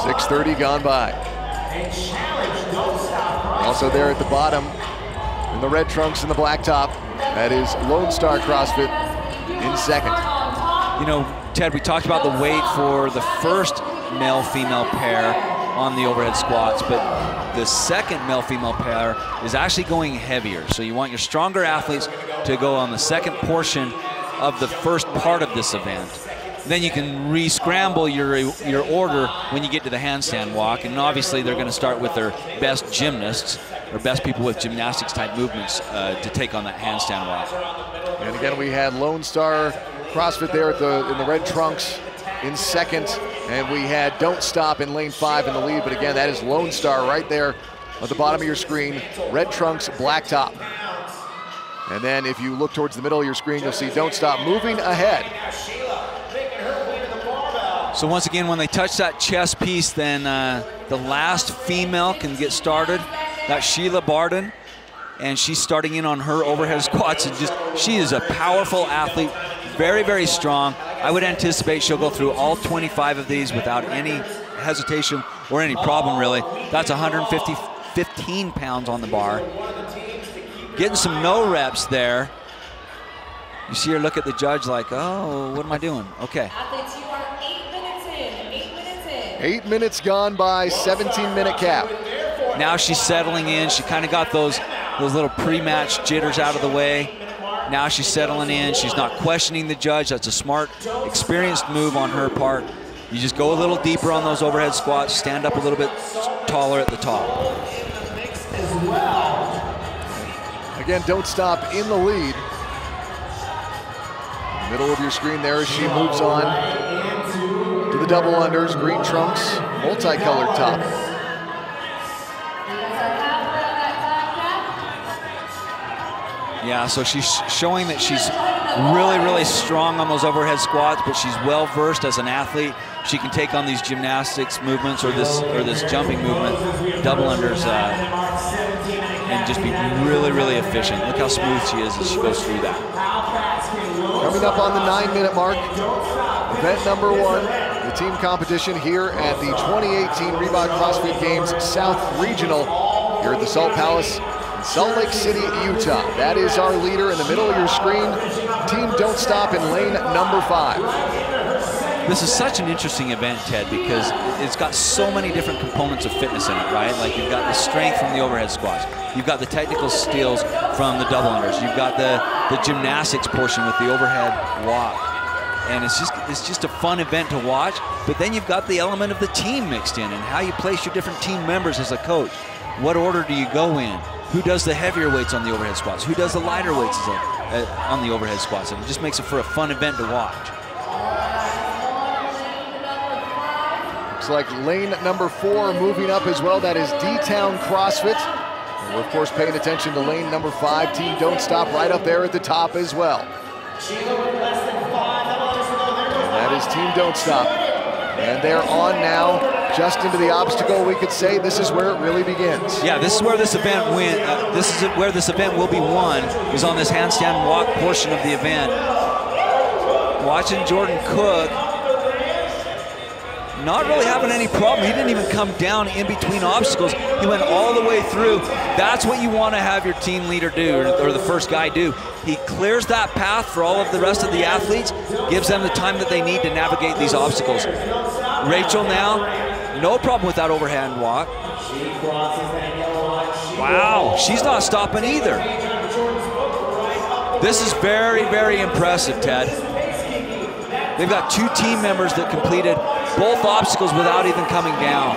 6:30 gone by. Also there at the bottom in the red trunks and the black top, that is Lone Star CrossFit in second. You know, Ted, we talked about the weight for the first male-female pair on the overhead squats, but the second male-female pair is actually going heavier. So you want your stronger athletes to go on the second portion of the first part of this event. Then you can re-scramble your order when you get to the handstand walk, and obviously they're going to start with their best gymnasts or best people with gymnastics type movements to take on that handstand walk. And again, we had Lone Star CrossFit there at in the red trunks in second, and we had Don't Stop in lane 5 in the lead, but again, that is Lone Star right there at the bottom of your screen, red trunks, black top. And then if you look towards the middle of your screen, you'll see Don't Stop moving ahead. So once again, when they touch that chest piece, then the last female can get started. That's Sheila Barden, and she's starting in on her overhead squats. And she is a powerful athlete, very, very strong. I would anticipate she'll go through all 25 of these without any hesitation or any problem, really. That's 15 pounds on the bar. Getting some no reps there. You see her look at the judge like, oh, what am I doing? Okay. Athletes, you are 8 minutes in, 8 minutes in. 8 minutes gone by, 17-minute cap. Now she's settling in. She kind of got those little pre-match jitters out of the way. Now she's settling in. She's not questioning the judge. That's a smart, experienced move on her part. You just go a little deeper on those overhead squats, stand up a little bit taller at the top. Again, Don't Stop in the lead. Middle of your screen there as she moves on to the double unders, green trunks, multicolored top. Yeah, so she's showing that she's really, really strong on those overhead squats, but she's well versed as an athlete. She can take on these gymnastics movements or this jumping movement, double unders, and just be really, really efficient. Look how smooth she is as she goes through that. Coming up on the 9-minute mark, event number 1, the team competition here at the 2018 Reebok CrossFit Games South Regional here at the Salt Palace in Salt Lake City, Utah. That is our leader in the middle of your screen, Team Don't Stop in lane number 5. This is such an interesting event, Ted, because it's got so many different components of fitness in it, right? Like you've got the strength from the overhead squats. You've got the technical skills from the double unders. You've got the gymnastics portion with the overhead walk. And it's just a fun event to watch. But then you've got the element of the team mixed in and how you place your different team members as a coach. What order do you go in? Who does the heavier weights on the overhead squats? Who does the lighter weights on the overhead squats? And it just makes it for a fun event to watch. Looks like lane number 4 moving up as well. That is D-Town CrossFit. And we're, of course, paying attention to lane number 5. Team Don't Stop right up there at the top as well. And that is Team Don't Stop. And they're on now, just into the obstacle. We could say this is where it really begins. Yeah, this is where this event where this event will be won, is on this handstand walk portion of the event. Watching Jordan Cook, not really having any problem. He didn't even come down in between obstacles. He went all the way through. That's what you want to have your team leader do, or the first guy do. He clears that path for all of the rest of the athletes, gives them the time that they need to navigate these obstacles. Rachel now, no problem with that overhand walk. Wow, she's not stopping either. This is very, very impressive, Ted. They've got 2 team members that completed both obstacles without even coming down.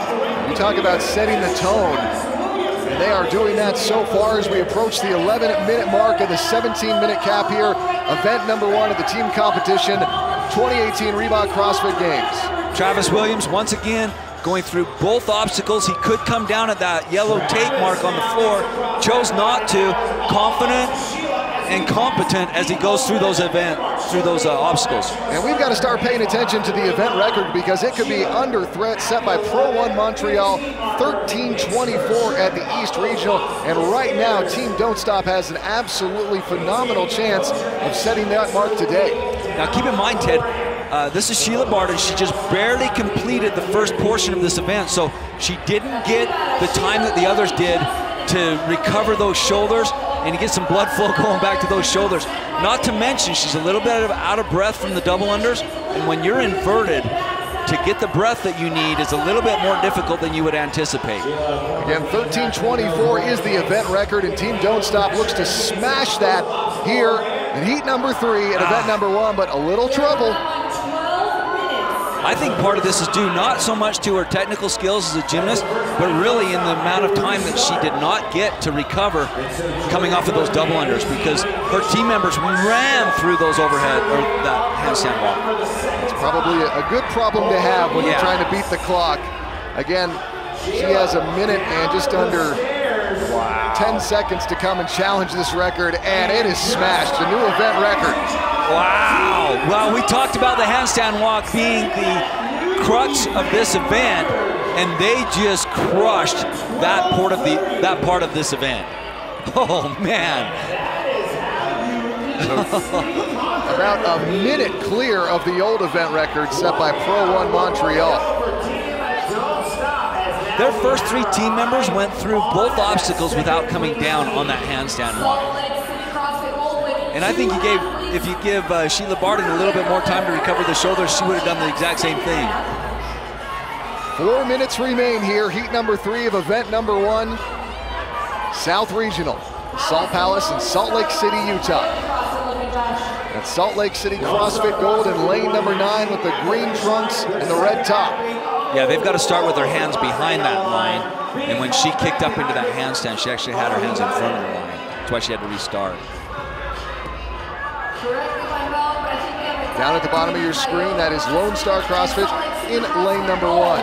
You talk about setting the tone, and they are doing that so far as we approach the 11-minute mark of the 17-minute cap here. Event number 1 of the team competition, 2018 Reebok CrossFit Games. Travis Williams, once again, going through both obstacles. He could come down at that yellow tape mark on the floor, chose not to, confident and competent as he goes through those obstacles. And we've got to start paying attention to the event record, because it could be under threat, set by Pro 1 Montreal, 13:24 at the East Regional. And right now, Team Don't Stop has an absolutely phenomenal chance of setting that mark today. Now keep in mind, Ted, this is Sheila Barton. She just barely completed the first portion of this event, so she didn't get the time that the others did to recover those shoulders and to get some blood flow going back to those shoulders. Not to mention, she's a little bit out of breath from the double unders, and when you're inverted, to get the breath that you need is a little bit more difficult than you would anticipate. Again, 13:24 is the event record, and Team Don't Stop looks to smash that here in heat number 3 at event number 1, but a little trouble. I think part of this is due not so much to her technical skills as a gymnast, but really in the amount of time that she did not get to recover coming off of those double unders, because her team members ran through those overhead, or that handstand walk. It's probably a good problem to have when you're trying to beat the clock. Again, she has a minute and just under 10 seconds to come and challenge this record, and it is smashed, a new event record. Wow. Well, we talked about the handstand walk being the crux of this event, and they just crushed that part of this event. Oh, man. About a minute clear of the old event record set by Pro 1 Montreal. Their first 3 team members went through both obstacles without coming down on that handstand walk. And I think if you give Sheila Barton a little bit more time to recover the shoulders, she would have done the exact same thing. 4 minutes remain here, heat number 3 of event number 1, South Regional, Salt Palace in Salt Lake City, Utah. That's Salt Lake City CrossFit Gold in lane number 9 with the green trunks and the red top. Yeah, they've got to start with their hands behind that line. And when she kicked up into that handstand, she actually had her hands in front of the line. That's why she had to restart. Down at the bottom of your screen, that is Lone Star CrossFit in lane number 1.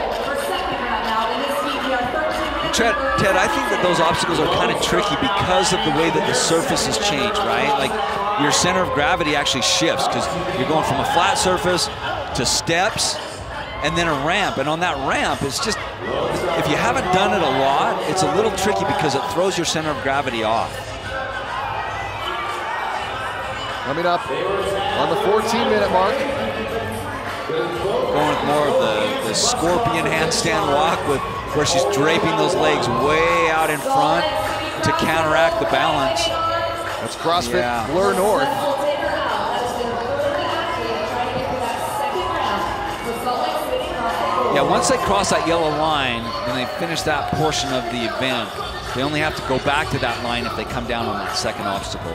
Ted, I think that those obstacles are kind of tricky because of the way that the surface has changed, right? Like your center of gravity actually shifts because you're going from a flat surface to steps and then a ramp. And on that ramp, it's just, if you haven't done it a lot, it's a little tricky because it throws your center of gravity off. Coming up on the 14-minute mark. Going with more of the scorpion handstand walk with where she's draping those legs way out in front to counteract the balance. That's CrossFit Blur North. once they cross that yellow line and they finish that portion of the event, they only have to go back to that line if they come down on that second obstacle.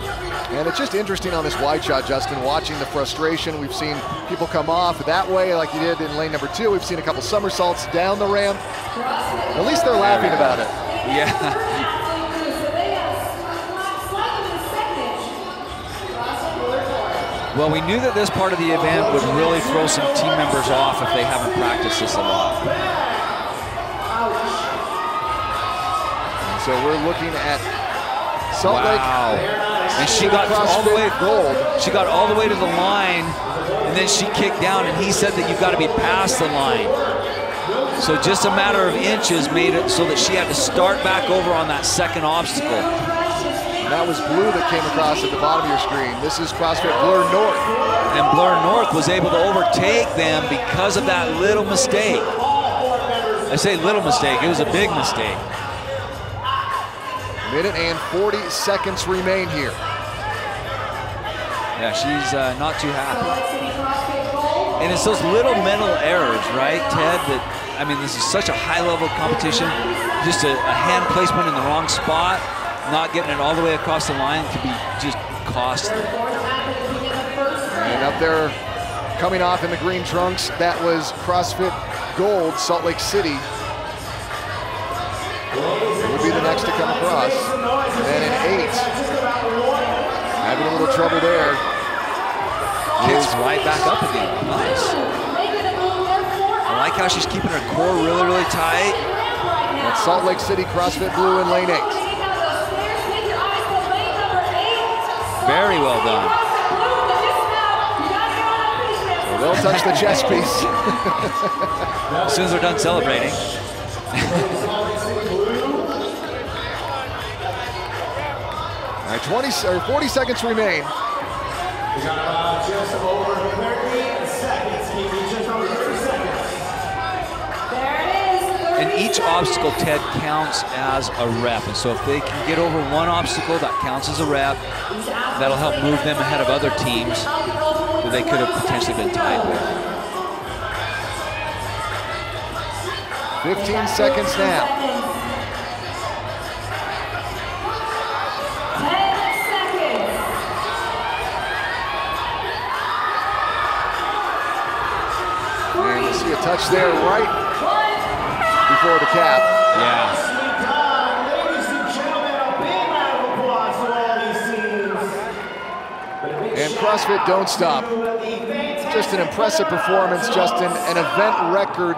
And it's just interesting on this wide shot, Justin, watching the frustration. We've seen people come off that way like you did in lane number 2. We've seen a couple somersaults down the ramp. At least they're laughing about it. Yeah. Well, we knew that this part of the event would really throw some team members off if they haven't practiced this a lot. So we're looking at Salt Lake. And she got all the way gold. She got all the way to the line, and then she kicked down, and he said that you've got to be past the line. So just a matter of inches made it so that she had to start back over on that second obstacle. That was blue that came across at the bottom of your screen. This is CrossFit Blur North. And Blur North was able to overtake them because of that little mistake. I say little mistake, it was a big mistake. Minute and 40 seconds remain here. Yeah, she's not too happy. And it's those little mental errors, right, Ted, that, I mean, this is such a high-level competition. Just a hand placement in the wrong spot, not getting it all the way across the line could be just costly. And up there, coming off in the green trunks, that was CrossFit Gold, Salt Lake City. It would be the next to come across. And then in 8, having a little trouble there. Kicks right back up again. Nice. I like how she's keeping her core really, really tight. That's Salt Lake City CrossFit Blue in lane 8. Very well done. So they'll touch the chest piece. As soon as they're done celebrating. All right, 40 seconds remain. We got just over 30 seconds. Just over 30 seconds. There it is. And each obstacle, Ted, counts as a rep. And so if they can get over one obstacle, that counts as a rep. That'll help move them ahead of other teams that they could have potentially been tied with. 15 seconds now. 10 seconds. And you see a touch there right before the cap. Yeah. Ladies and gentlemen, a big round of applause for all these teams. And CrossFit Don't Stop. Just an impressive performance, Justin. An event record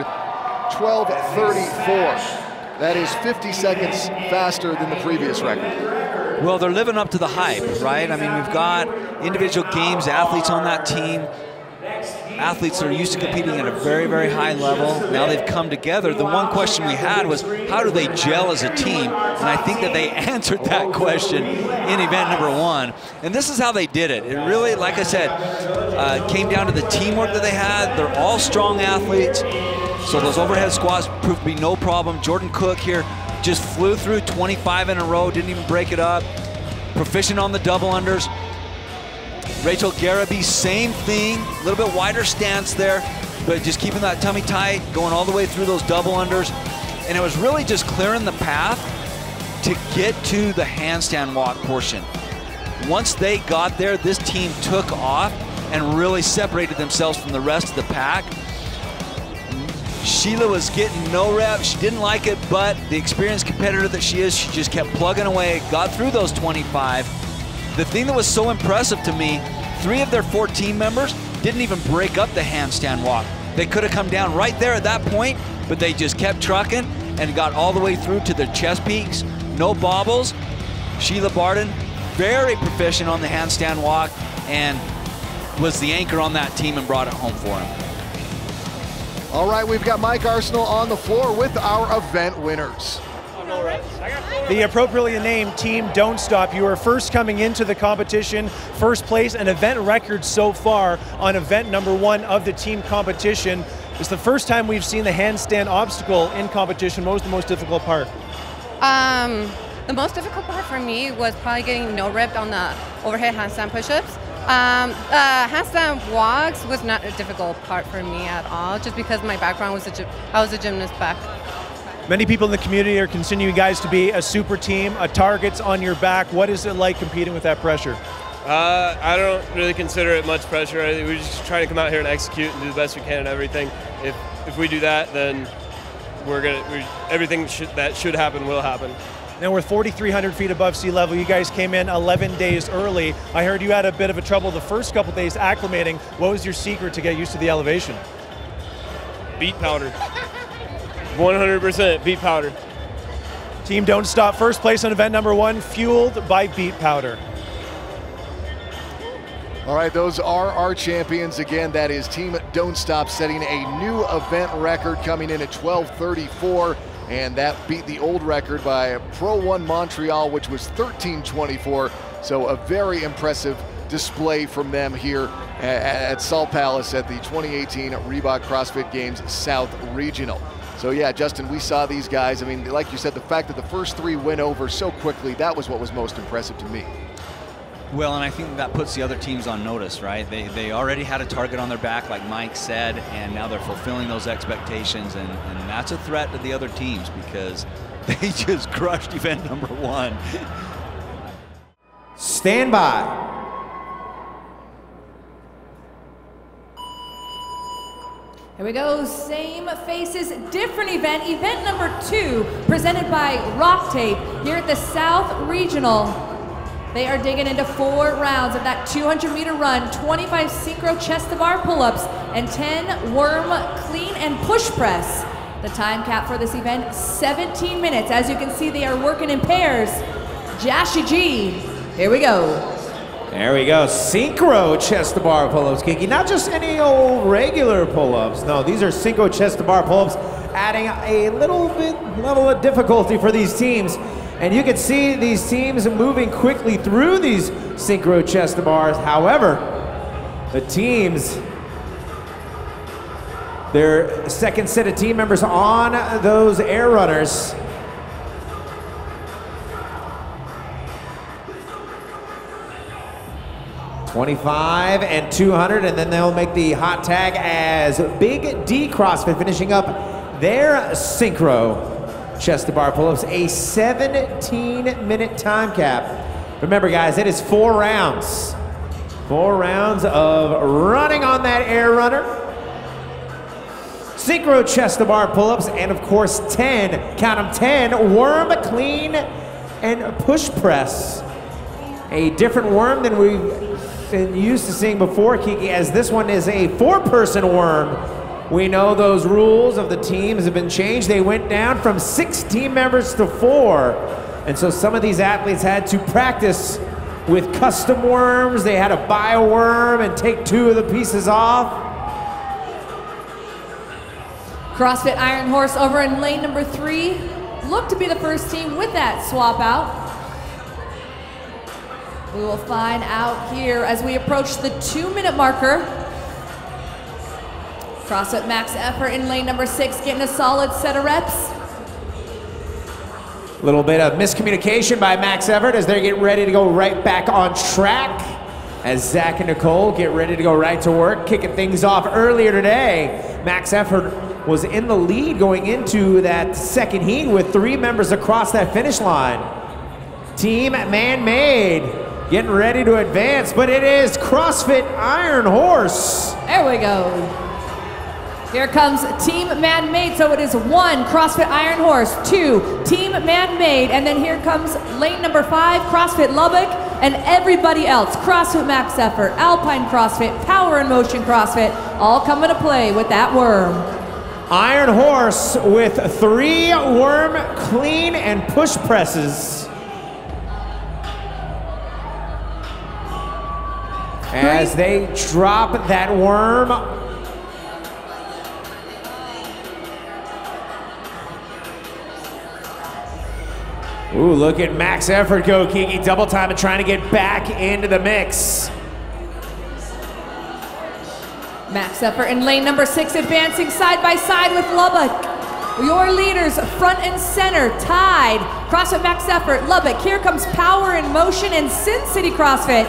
12:34. That is 50 seconds faster than the previous record. Well, they're living up to the hype, right? I mean, we've got individual games, athletes on that team. Athletes that are used to competing at a very, very high level. Now they've come together. The one question we had was, how do they gel as a team? And I think that they answered that question in event number 1. And this is how they did it. It really, like I said, came down to the teamwork that they had. They're all strong athletes. So those overhead squats proved to be no problem. Jordan Cook here just flew through 25 in a row, didn't even break it up. Proficient on the double unders. Rachel Garaby, same thing, a little bit wider stance there, but just keeping that tummy tight, going all the way through those double unders. And it was really just clearing the path to get to the handstand walk portion. Once they got there, this team took off and really separated themselves from the rest of the pack. Sheila was getting no reps. She didn't like it, but the experienced competitor that she is, she just kept plugging away, got through those 25. The thing that was so impressive to me, 3 of their 4 team members didn't even break up the handstand walk. They could have come down right there at that point, but they just kept trucking and got all the way through to their chest peaks. No bobbles. Sheila Barden, very proficient on the handstand walk, and was the anchor on that team and brought it home for him. All right, we've got Mike Arsenal on the floor with our event winners. The appropriately named Team Don't Stop. You are first coming into the competition, first place, an event record so far on event number 1 of the team competition. It's the first time we've seen the handstand obstacle in competition. What was the most difficult part? The most difficult part for me was probably getting no rep on the overhead handstand push-ups. Handstand walks was not a difficult part for me at all, just because my background was I was a gymnast back. Many people in the community are considering you guys to be a super team, a target's on your back. What is it like competing with that pressure? I don't really consider it much pressure. We're just trying to come out here and execute and do the best we can and everything. If we do that, then everything that should happen will happen. Now we're 4,300 feet above sea level. You guys came in 11 days early. I heard you had a bit of a trouble the first couple days acclimating. What was your secret to get used to the elevation? Beet powder. 100% beet powder. Team Don't Stop, first place on event number 1, fueled by beet powder. All right, those are our champions. Again, that is Team Don't Stop setting a new event record coming in at 12:34, and that beat the old record by Pro 1 Montreal, which was 13:24. So a very impressive display from them here at Salt Palace at the 2018 Reebok CrossFit Games South Regional. So yeah, Justin, we saw these guys. I mean, like you said, the fact that the first 3 went over so quickly, that was what was most impressive to me. Well, and I think that puts the other teams on notice, right? They already had a target on their back, like Mike said, and now they're fulfilling those expectations, and that's a threat to the other teams because they just crushed event number 1. Stand by. Here we go, same faces, different event. Event number 2, presented by Rock Tape here at the South Regional. They are digging into 4 rounds of that 200-meter run, 25 synchro chest to bar pull-ups, and 10 worm clean and push press. The time cap for this event, 17 minutes. As you can see, they are working in pairs. Jashi G, here we go. There we go, synchro chest to bar pull-ups, Kiki. Not just any old regular pull-ups. No, these are synchro chest to bar pull-ups, adding a little bit level of difficulty for these teams. And you can see these teams moving quickly through these synchro chest to bars. However, the teams, their second set of team members on those air runners. $25 and $200, and then they'll make the hot tag as Big D CrossFit finishing up their synchro chest to bar pull-ups, a 17-minute time cap. Remember guys, it is 4 rounds. 4 rounds of running on that air runner, synchro chest to bar pull-ups, and of course 10, count them, 10 worm clean and push press. A different worm than we've been used to seeing before, Kiki, as this one is a 4-person worm. We know those rules of the teams have been changed. They went down from 6 team members to 4. And so some of these athletes had to practice with custom worms. They had to buy a worm and take 2 of the pieces off. CrossFit Iron Horse over in lane number 3 look to be the first team with that swap out. We will find out here as we approach the 2-minute marker. CrossFit Max Effort in lane number 6 getting a solid set of reps. A little bit of miscommunication by Max Effort as they get ready to go right back on track. As Zach and Nicole get ready to go right to work, kicking things off earlier today. Max Effort was in the lead going into that second heat with 3 members across that finish line. Team Man-Made getting ready to advance, but it is CrossFit Iron Horse. There we go. Here comes Team Man-Made, so it is 1, CrossFit Iron Horse, 2, Team Man-Made, and then here comes lane number 5, CrossFit Lubbock, and everybody else, CrossFit Max Effort, Alpine CrossFit, Power and Motion CrossFit, all coming to play with that worm. Iron Horse with 3 worm clean and push presses. As they drop that worm. Ooh, look at Max Effort go, Kiki, double time and trying to get back into the mix. Max Effort in lane number 6 advancing side by side with Lubbock. Your leaders front and center, tied. CrossFit Max Effort, Lubbock. Here comes Power and Motion and Sin City CrossFit.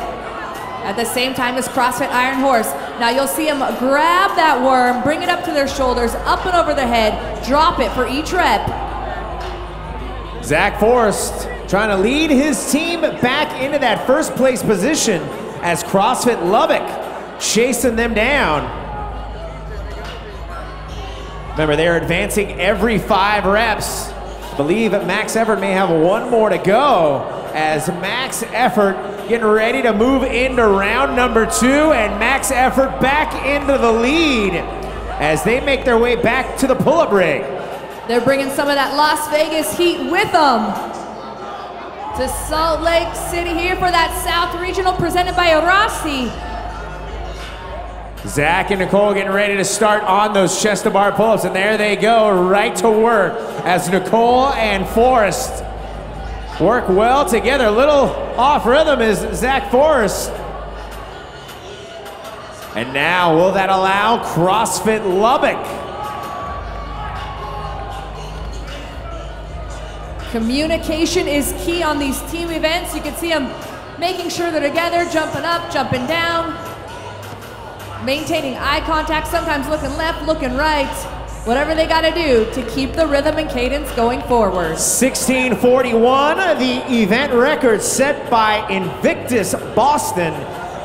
at the same time as CrossFit Iron Horse. Now you'll see them grab that worm, bring it up to their shoulders, up and over their head, drop it for each rep. Zach Forrest trying to lead his team back into that first place position as CrossFit Lubbock chasing them down. Remember, they're advancing every 5 reps. I believe Max Effort may have one more to go as Max Effort getting ready to move into round number 2, and Max Effort back into the lead as they make their way back to the pull-up rig. They're bringing some of that Las Vegas heat with them to Salt Lake City here for that South Regional presented by Rossi. Zach and Nicole getting ready to start on those chest to bar pull-ups, and there they go, right to work as Nicole and Forrest work well together. A little off rhythm is Zach Forrest. And now, will that allow CrossFit Lubbock? Communication is key on these team events. You can see them making sure they're together, jumping up, jumping down, maintaining eye contact, sometimes looking left, looking right, whatever they gotta do to keep the rhythm and cadence going forward. 16:41, the event record set by Invictus Boston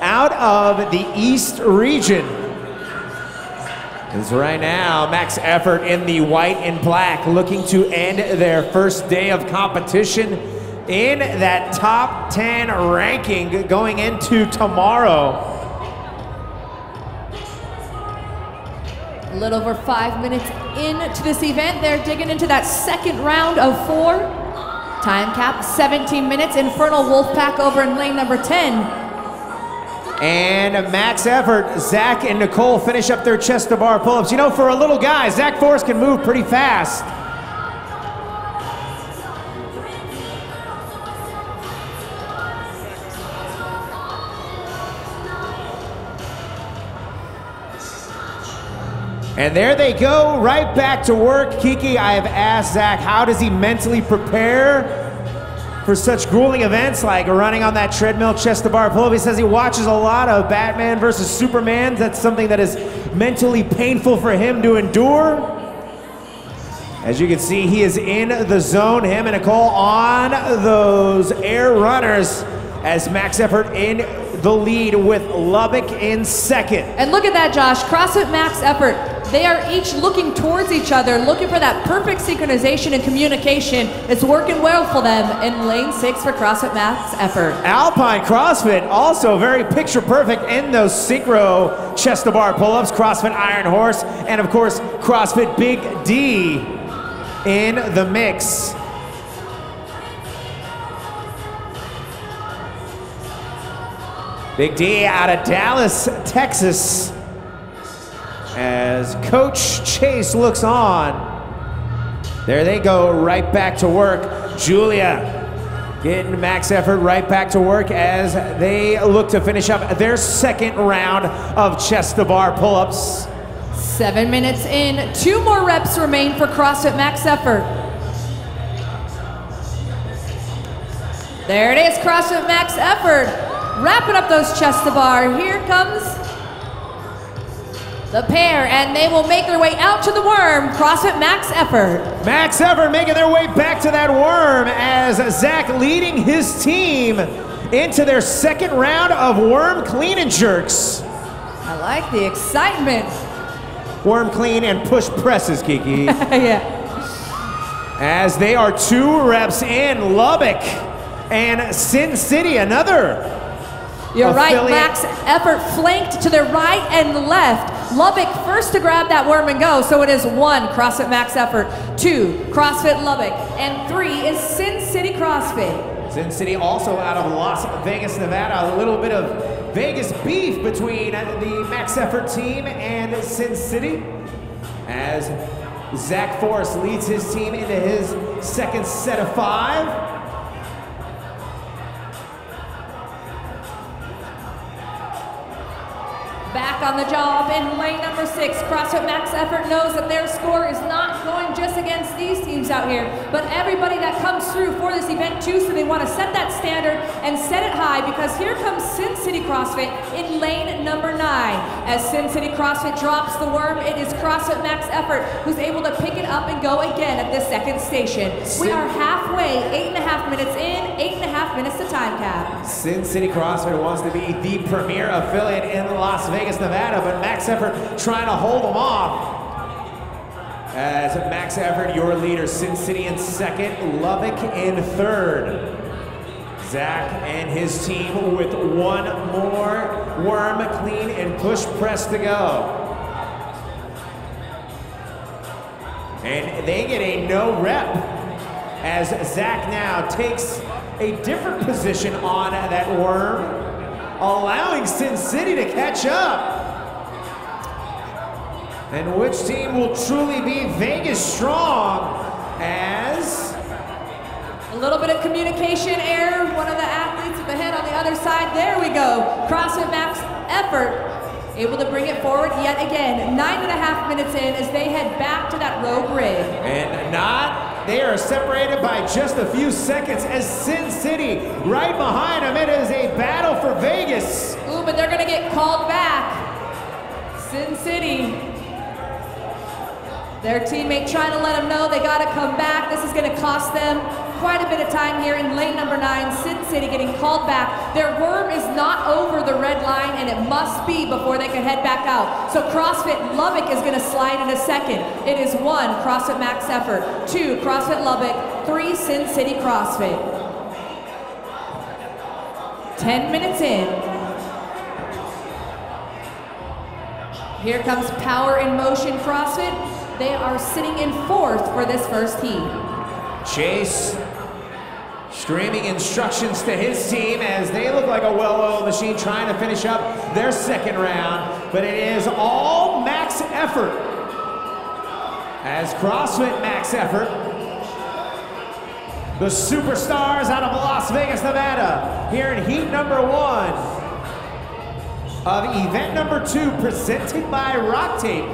out of the East region. Because right now, Max Effort in the white and black looking to end their first day of competition in that top 10 ranking going into tomorrow. A little over 5 minutes into this event, they're digging into that second round of 4. Time cap 17 minutes. Infernal Wolfpack over in lane number 10. And Max Effort, Zach and Nicole finish up their chest to bar pull-ups. You know, for a little guy, Zach Forrest can move pretty fast. And there they go, right back to work. Kiki, I have asked Zach, how does he mentally prepare for such grueling events like running on that treadmill chest to bar pull-up? He says he watches a lot of Batman versus Superman. That's something that is mentally painful for him to endure. As you can see, he is in the zone. Him and Nicole on those air runners as Max Effort in the lead with Lubbock in second. And look at that, Josh. CrossFit Max Effort. They are each looking towards each other, looking for that perfect synchronization and communication. It's working well for them in lane 6 for CrossFit Max Effort. Alpine CrossFit also very picture perfect in those synchro chest to bar pull-ups. CrossFit Iron Horse and of course CrossFit Big D in the mix. Big D out of Dallas, Texas, as Coach Chase looks on. There they go, right back to work. Julia getting Max Effort right back to work as they look to finish up their second round of chest to bar pull-ups. 7 minutes in, 2 more reps remain for CrossFit Max Effort. There it is, CrossFit Max Effort. Wrapping up those chest to bar. Here comes the pair, and they will make their way out to the worm. CrossFit Max Effort. Max Effort making their way back to that worm as Zach leading his team into their second round of worm clean and jerks. I like the excitement. Worm clean and push presses, Kiki. Yeah. As they are 2 reps in, Lubbock and Sin City, another. You're affiliate. right, Max Effort flanked to their right and left. Lubbock first to grab that worm and go, so it is 1, CrossFit Max Effort, 2, CrossFit Lubbock, and 3 is Sin City CrossFit. Sin City also out of Las Vegas, Nevada. A little bit of Vegas beef between the Max Effort team and Sin City as Zach Forrest leads his team into his second set of 5. Back on the job in lane number 6, CrossFit Max Effort knows that their score is not going just against these teams out here, but everybody that comes through for this event too, so they want to set that standard and set it high, because here comes Sin City CrossFit in lane number 9. As Sin City CrossFit drops the worm, it is CrossFit Max Effort who's able to pick it up and go again at this second station. We are halfway, 8.5 minutes in, 8.5 minutes to time cap. Sin City CrossFit wants to be the premier affiliate in Las Vegas, Nevada, but Max Effort trying to hold them off. As Max Effort, your leader, Sin City in second, Lubbock in third. Zach and his team with one more worm, clean, and push press to go. And they get a no rep as Zach now takes a different position on that worm, allowing Sin City to catch up. And which team will truly be Vegas strong as... A little bit of communication error. One of the athletes at the head on the other side. There we go. CrossFit Max Effort able to bring it forward yet again. 9.5 minutes in as they head back to that rogue rig. And they are separated by just a few seconds as Sin City right behind them. It is a battle for Vegas. Ooh, but they're gonna get called back. Sin City. Their teammate trying to let them know they gotta come back. This is gonna cost them quite a bit of time here in lane number 9. Sin City getting called back. Their worm is not over the red line, and it must be before they can head back out. So CrossFit Lubbock is gonna slide in a second. It is 1, CrossFit Max Effort, 2, CrossFit Lubbock, 3, Sin City CrossFit. 10 minutes in. Here comes Power in Motion CrossFit. They are sitting in 4th for this first heat. Chase streaming instructions to his team as they look like a well-oiled machine trying to finish up their second round, but it is all Max Effort. As CrossFit Max Effort, the superstars out of Las Vegas, Nevada, here in heat number 1 of event number 2, presented by Rock Tape.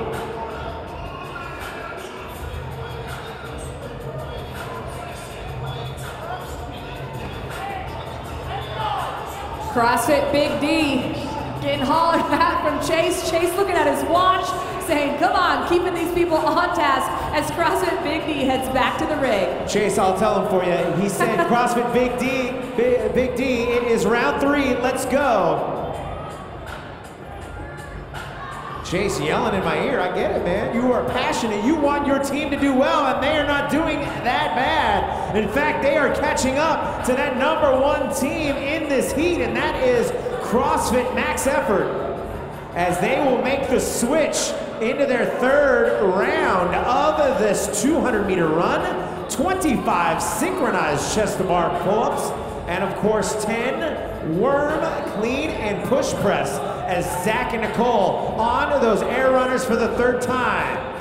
CrossFit Big D getting hollered at from Chase. Chase looking at his watch, saying, come on, keeping these people on task as CrossFit Big D heads back to the rig. Chase, I'll tell him for you. He said, CrossFit Big D, it is round 3, let's go. Chase yelling in my ear, I get it, man. You are passionate, you want your team to do well, and they are not doing that bad. In fact, they are catching up to that number 1 team in this heat, and that is CrossFit Max Effort, as they will make the switch into their 3rd round of this 200-meter run, 25 synchronized chest-to-bar pull-ups, and of course 10 worm, clean, and push press, as Zach and Nicole on to those air runners for the 3rd time.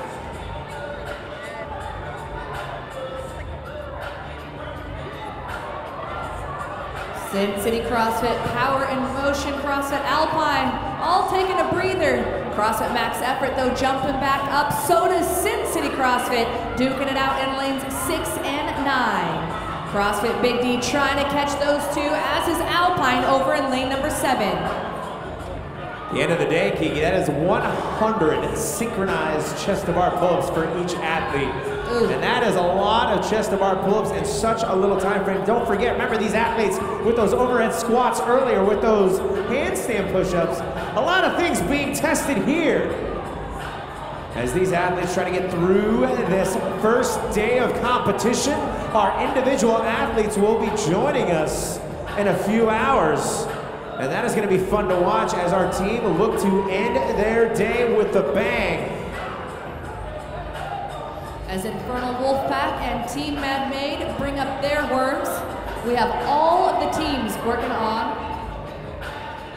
Sin City CrossFit, Power in Motion CrossFit Alpine, all taking a breather. CrossFit Max Effort, though, jumping back up. So does Sin City CrossFit, duking it out in lanes 6 and 9. CrossFit Big D trying to catch those two, as is Alpine over in lane number 7. At the end of the day, Kiki, that is 100 synchronized chest-to-bar pull-ups for each athlete. Ooh. And that is a lot of chest-to-bar pull-ups in such a little time frame. Don't forget, remember these athletes with those overhead squats earlier, with those handstand push-ups, a lot of things being tested here. As these athletes try to get through this first day of competition, our individual athletes will be joining us in a few hours. And that is going to be fun to watch as our team look to end their day with a bang. As Infernal Wolfpack and Team Mad Maid bring up their worms, we have all of the teams working on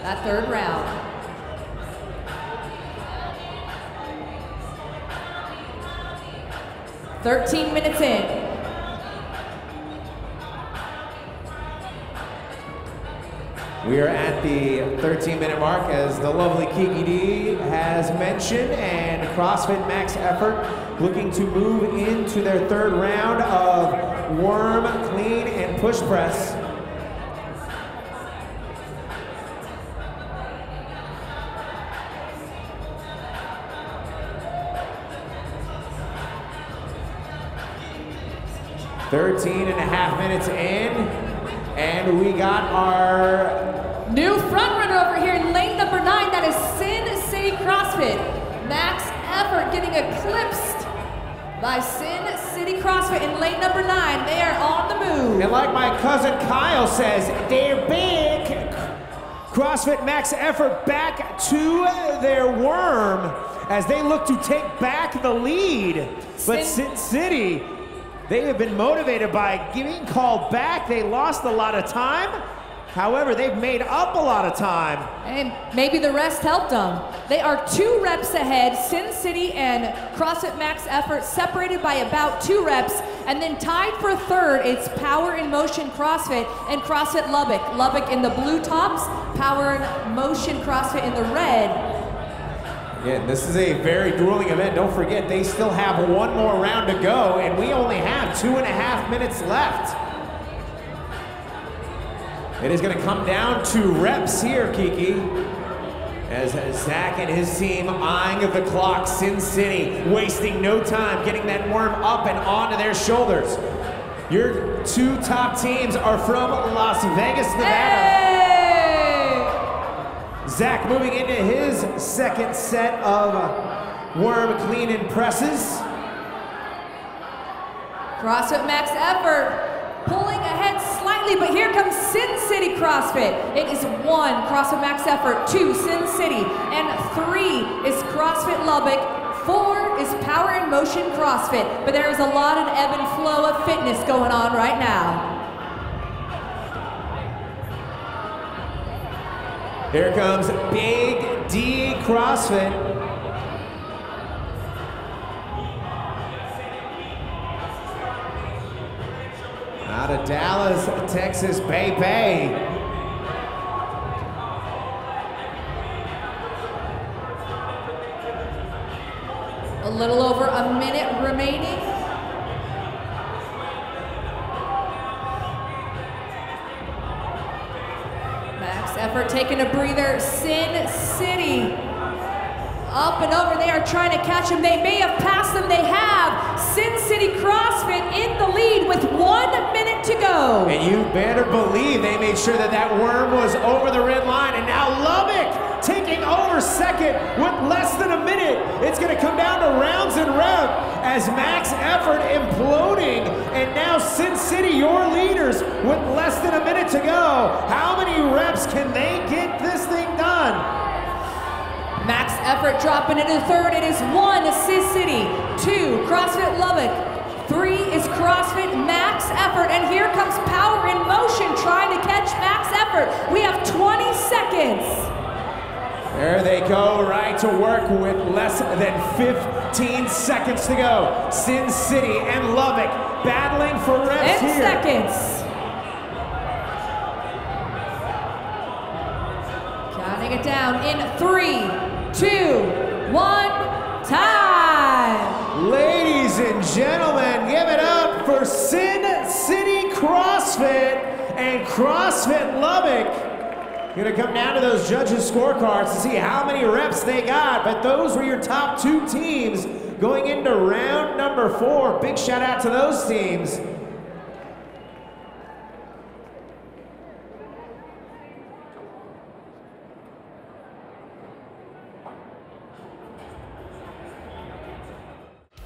that 3rd round. "13 minutes in. We are at the 13-minute mark, as the lovely Kiki D has mentioned, and CrossFit Max Effort looking to move into their third round of worm, clean, and push press. "13 and a half minutes in, and we got our new front runner over here in lane number 9. That is Sin City CrossFit. Max Effort getting eclipsed by Sin City CrossFit in lane number 9. They are on the move. And like my cousin Kyle says, they're big. CrossFit Max Effort back to their worm as they look to take back the lead. But Sin City, they have been motivated by getting called back. They lost a lot of time. However, they've made up a lot of time. And maybe the rest helped them. They are 2 reps ahead. Sin City and CrossFit Max Effort separated by about 2 reps. And then tied for third, it's Power in Motion CrossFit and CrossFit Lubbock. Lubbock in the blue tops, Power in Motion CrossFit in the red. Again, this is a very grueling event. Don't forget, they still have 1 more round to go, and we only have 2.5 minutes left. It is going to come down to reps here, Kiki, as Zach and his team eyeing the clock. Sin City wasting no time, getting that worm up and onto their shoulders. Your 2 top teams are from Las Vegas, Nevada. Hey! Zach moving into his second set of worm clean and presses. CrossFit Max Effort pulling ahead slightly, but here comes Sin City CrossFit. It is 1 CrossFit Max Effort, 2 Sin City, and 3 is CrossFit Lubbock. 4 is Power in Motion CrossFit, but there is a lot of ebb and flow of fitness going on right now. Here comes Big D CrossFit. Out of Dallas, Texas, baby. A little over a minute remaining. Max Effort taking a breather. Sin City up and over. They are trying to catch him. They may have passed them. They have. Sin City CrossFit in the lead with 1 minute to go. And you better believe they made sure that that worm was over the red line. And now Lubbock taking over second with less than a minute. It's going to come down to rounds and rev as Max Effort imploding. And now Sin City, your leaders, with less than a minute to go. How many reps can they get this thing done? Max Effort dropping into third. It is 1 Sin City, 2 CrossFit Lubbock, 3 is CrossFit Max Effort, and here comes Power in Motion trying to catch Max Effort. We have 20 seconds. There they go, right to work with less than 15 seconds to go. Sin City and Lubbock battling for reps 10 here. seconds. Counting it down in 3, 2, 1, time. Ladies and gentlemen, give it up for Sin City CrossFit and CrossFit Lubbock. Gonna come down to those judges' scorecards to see how many reps they got, but those were your top 2 teams going into round number 4. Big shout out to those teams.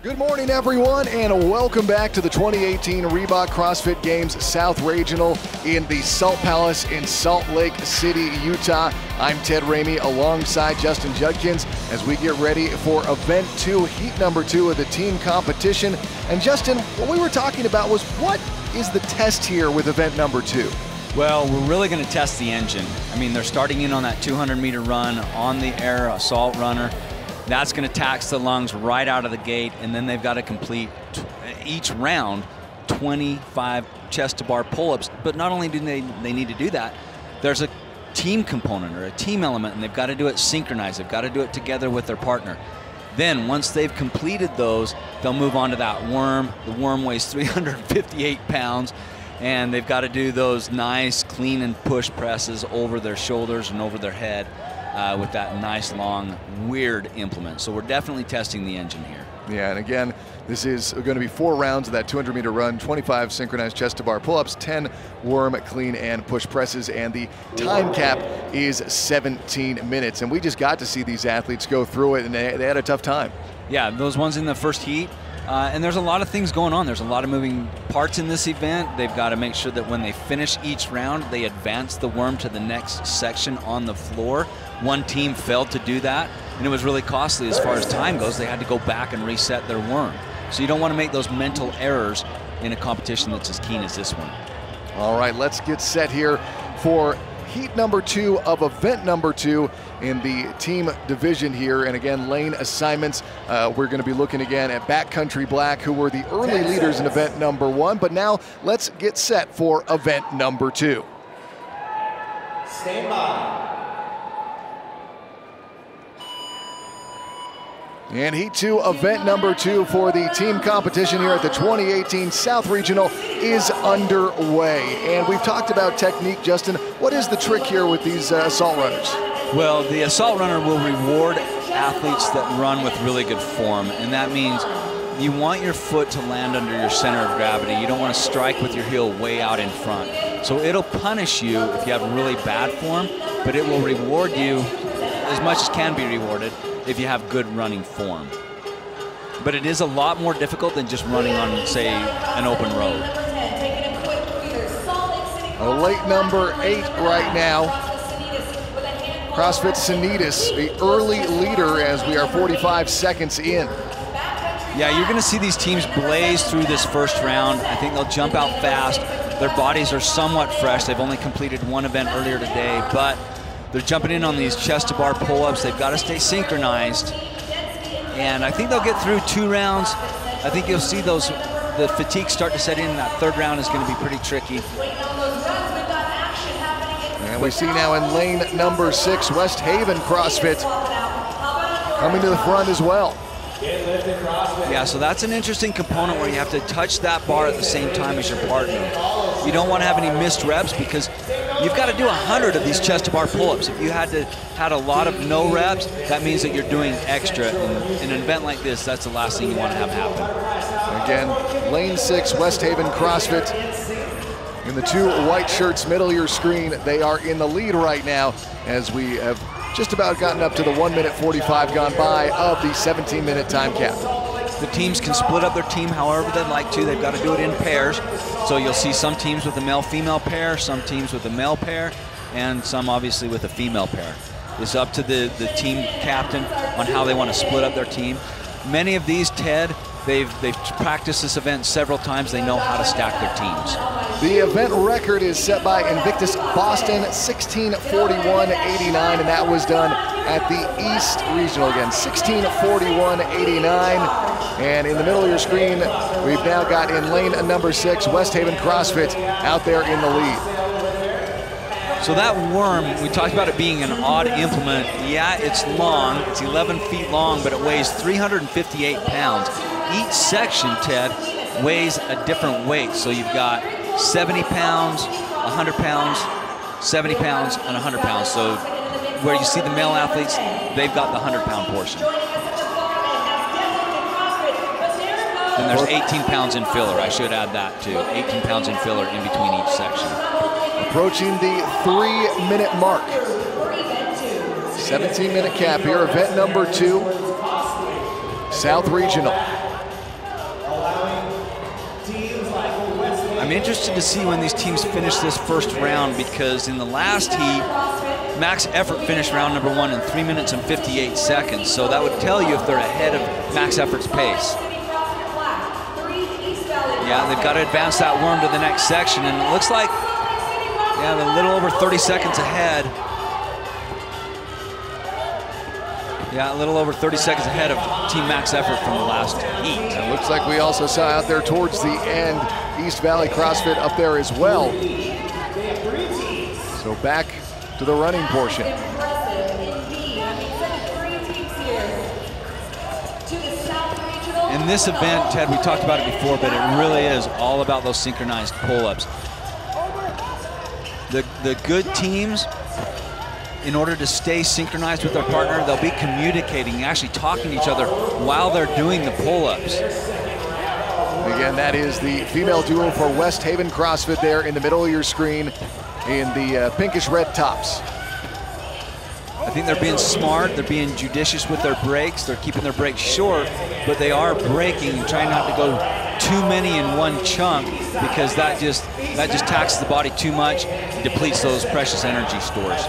Good morning, everyone, and welcome back to the 2018 Reebok CrossFit Games South Regional in the Salt Palace in Salt Lake City, Utah. I'm Ted Ramey alongside Justin Judkins as we get ready for Event 2, Heat number 2 of the team competition. And Justin, what we were talking about was what is the test here with Event number 2? Well, we're really going to test the engine. I mean, they're starting in on that 200-meter run on the air assault runner. That's going to tax the lungs right out of the gate, and then they've got to complete each round 25 chest-to-bar pull-ups. But not only do they need to do that, there's a team component or a team element, and they've got to do it synchronized. They've got to do it together with their partner. Then once they've completed those, they'll move on to that worm. The worm weighs 358 pounds, and they've got to do those nice clean and push presses over their shoulders and over their head with that nice long weird implement. So we're definitely testing the engine here. Yeah, and again, this is going to be 4 rounds of that 200-meter run, 25 synchronized chest-to-bar pull-ups, 10 worm, clean, and push presses, and the time cap is 17 minutes. And we just got to see these athletes go through it, and they had a tough time. Yeah, those ones in the first heat. And there's a lot of things going on. There's a lot of moving parts in this event. They've got to make sure that when they finish each round, they advance the worm to the next section on the floor. One team failed to do that, and it was really costly as far as time goes. They had to go back and reset their worm. So you don't want to make those mental errors in a competition that's as keen as this one. All right, let's get set here for heat number 2 of event number 2 in the team division here. And again, lane assignments. We're going to be looking again at Backcountry Black, who were the early leaders in event number 1. But now let's get set for event number 2. Stand by. And heat 2, event number 2 for the team competition here at the 2018 South Regional is underway. And we've talked about technique, Justin. What is the trick here with these assault runners? Well, the assault runner will reward athletes that run with really good form, and that means you want your foot to land under your center of gravity. You don't want to strike with your heel way out in front. So it'll punish you if you have really bad form, but it will reward you as much as can be rewarded if you have good running form. But it is a lot more difficult than just running on, say, an open road. A late number 8 right now. CrossFit Sanitas, the early leader as we are 45 seconds in. Yeah, you're going to see these teams blaze through this first round. I think they'll jump out fast. Their bodies are somewhat fresh. They've only completed one event earlier today, but they're jumping in on these chest-to-bar pull-ups. They've got to stay synchronized. And I think they'll get through 2 rounds. I think you'll see the fatigue start to set in. That 3rd round is going to be pretty tricky. And we see now in lane number 6, West Haven CrossFit coming to the front as well. Yeah, so that's an interesting component where you have to touch that bar at the same time as your partner. You don't want to have any missed reps because you've got to do 100 of these chest-to-bar pull-ups. If you had a lot of no reps, that means that you're doing extra. In an event like this, that's the last thing you want to have happen. Again, lane 6, West Haven CrossFit. In the 2 white shirts, middle of your screen, they are in the lead right now as we have just about gotten up to the 1 minute 45 gone by of the 17-minute time cap. The teams can split up their team however they'd like to. They've got to do it in pairs. So you'll see some teams with a male-female pair, some teams with a male pair, and some obviously with a female pair. It's up to the team captain on how they want to split up their team. Many of these, Ted, they've practiced this event several times. They know how to stack their teams. The event record is set by Invictus Boston, 16:41.89, and that was done at the East Regional again, 16:41.89. And in the middle of your screen, we've now got in lane number 6, West Haven CrossFit out there in the lead. So that worm, we talked about it being an odd implement. Yeah, it's long. It's 11 feet long, but it weighs 358 pounds. Each section, Ted, weighs a different weight. So you've got 70 pounds, 100 pounds, 70 pounds, and 100 pounds. So where you see the male athletes, they've got the 100-pound portion. And there's 18 pounds in filler. I should add that too. 18 pounds in filler in between each section. Approaching the 3-minute mark. 17-minute cap here, event number 2, South Regional. I'm interested to see when these teams finish this first round because in the last heat, Max Effort finished round number 1 in 3 minutes and 58 seconds. So that would tell you if they're ahead of Max Effort's pace. Yeah, they've got to advance that worm to the next section, and it looks like, yeah, a little over 30 seconds ahead. Yeah, a little over 30 seconds ahead of Team Max Effort from the last heat. It looks like we also saw out there towards the end, East Valley CrossFit up there as well. So back to the running portion. In this event, Ted, we talked about it before, but it really is all about those synchronized pull-ups. The good teams, in order to stay synchronized with their partner, they'll be communicating, actually talking to each other while they're doing the pull-ups. Again, that is the female duo for West Haven CrossFit there in the middle of your screen in the pinkish red tops. I think they're being smart, they're being judicious with their breaks, they're keeping their breaks short, but they are breaking and trying not to go too many in one chunk, because that just taxes the body too much, depletes those precious energy stores.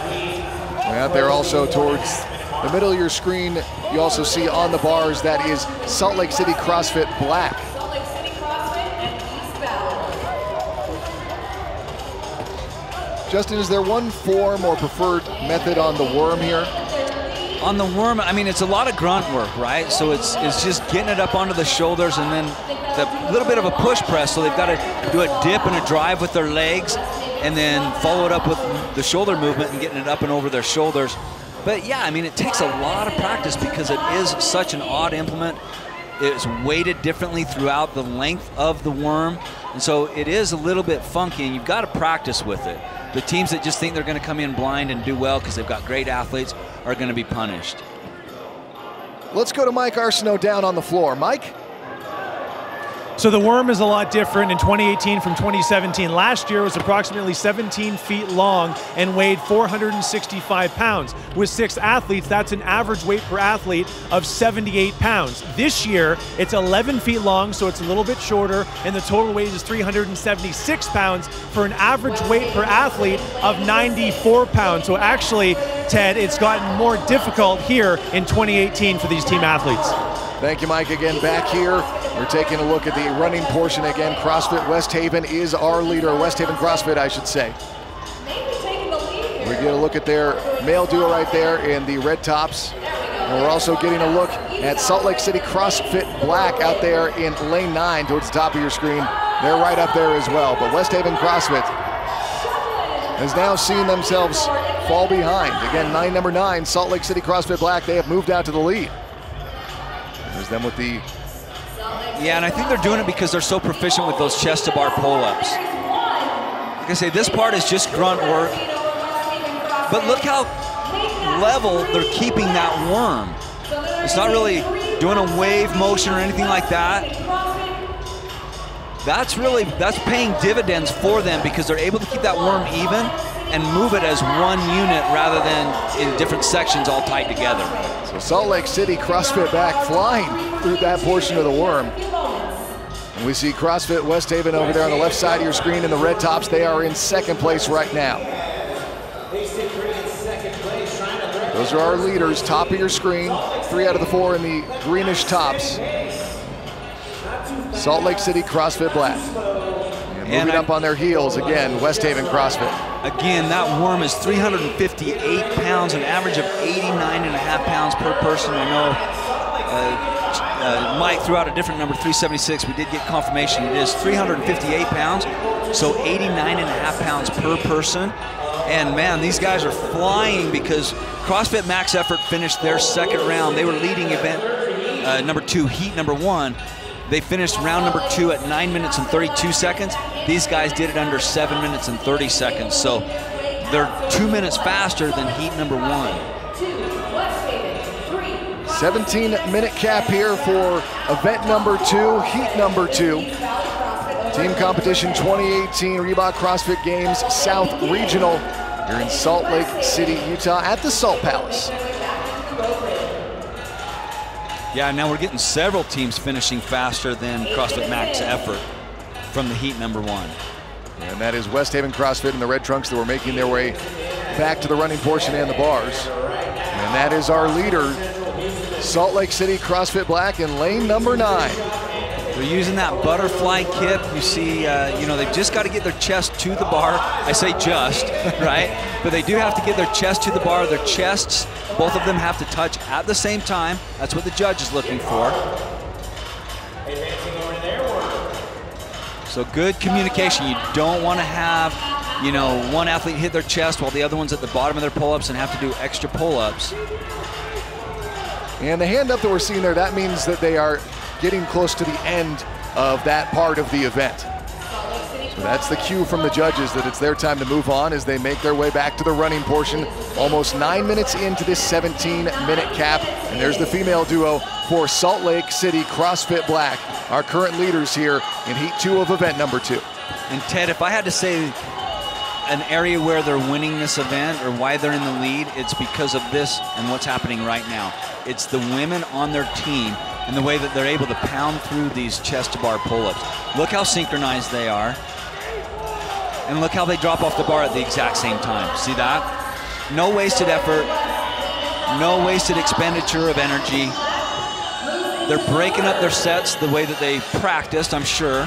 Out there also towards the middle of your screen, you also see on the bars, that is Salt Lake City CrossFit Black. Justin, is there one form or preferred method on the worm here? On the worm, I mean, it's a lot of grunt work, right? So it's just getting it up onto the shoulders and then a little bit of a push press. So they've got to do a dip and a drive with their legs and then follow it up with the shoulder movement and getting it up and over their shoulders. But yeah, I mean, it takes a lot of practice because it is such an odd implement. It's weighted differently throughout the length of the worm. And so it is a little bit funky, and you've got to practice with it. The teams that just think they're going to come in blind and do well because they've got great athletes are going to be punished. Let's go to Mike Arsenault down on the floor. Mike? So the worm is a lot different in 2018 from 2017. Last year it was approximately 17 feet long and weighed 465 pounds. With 6 athletes, that's an average weight per athlete of 78 pounds. This year, it's 11 feet long, so it's a little bit shorter, and the total weight is 376 pounds for an average weight per athlete of 94 pounds. So actually, Ted, it's gotten more difficult here in 2018 for these team athletes. Thank you, Mike. Again, back here, we're taking a look at the running portion. Again, CrossFit West Haven is our leader, West Haven CrossFit, I should say. We get a look at their male duo right there in the red tops. And we're also getting a look at Salt Lake City CrossFit Black out there in lane 9 towards the top of your screen. They're right up there as well. But West Haven CrossFit has now seen themselves fall behind. Again, number 9, Salt Lake City CrossFit Black, they have moved out to the lead. There's them with the... Yeah, and I think they're doing it because they're so proficient with those chest-to-bar pull-ups. Like I say, this part is just grunt work. But look how level they're keeping that worm. It's not really doing a wave motion or anything like that. That's paying dividends for them because they're able to keep that worm even and move it as one unit rather than in different sections all tied together. So Salt Lake City CrossFit back flying through that portion of the worm. And we see CrossFit West Haven over there on the left side of your screen in the red tops. They are in second place right now. Those are our leaders, top of your screen. 3 out of the 4 in the greenish tops. Salt Lake City CrossFit Black. And moving up on their heels again, West Haven CrossFit. Again, that worm is 358 pounds, an average of 89.5 pounds per person. I know Mike threw out a different number, 376. We did get confirmation. It is 358 pounds, so 89.5 pounds per person. And man, these guys are flying because CrossFit Max Effort finished their second round. They were leading event number 2, heat number 1. They finished round number 2 at 9 minutes and 32 seconds. These guys did it under 7 minutes and 30 seconds. So they're 2 minutes faster than heat number 1. 17-minute cap here for event number 2, heat number 2. Team competition 2018 Reebok CrossFit Games South Regional here in Salt Lake City, Utah at the Salt Palace. Yeah, now we're getting several teams finishing faster than CrossFit Max Effort from the heat number 1. And that is West Haven CrossFit in the red trunks that were making their way back to the running portion and the bars. And that is our leader, Salt Lake City CrossFit Black in lane number 9. They're using that butterfly kip. You see, they've just got to get their chest to the bar. I say just, right? But they do have to get their chest to the bar. Their chests, both of them have to touch at the same time. That's what the judge is looking for. So good communication. You don't want to have you know, one athlete hit their chest while the other one's at the bottom of their pull-ups and have to do extra pull-ups. And the hand up that we're seeing there, that means that they are getting close to the end of that part of the event. So that's the cue from the judges that it's their time to move on as they make their way back to the running portion. Almost 9 minutes into this 17-minute cap. And there's the female duo for Salt Lake City CrossFit Black, our current leaders here in Heat 2 of event number 2. And Ted, if I had to say an area where they're winning this event or why they're in the lead, it's because of this and what's happening right now. It's the women on their team and the way that they're able to pound through these chest to bar pull-ups. Look how synchronized they are. And look how they drop off the bar at the exact same time. See that? No wasted effort, no wasted expenditure of energy. They're breaking up their sets the way that they practiced, I'm sure.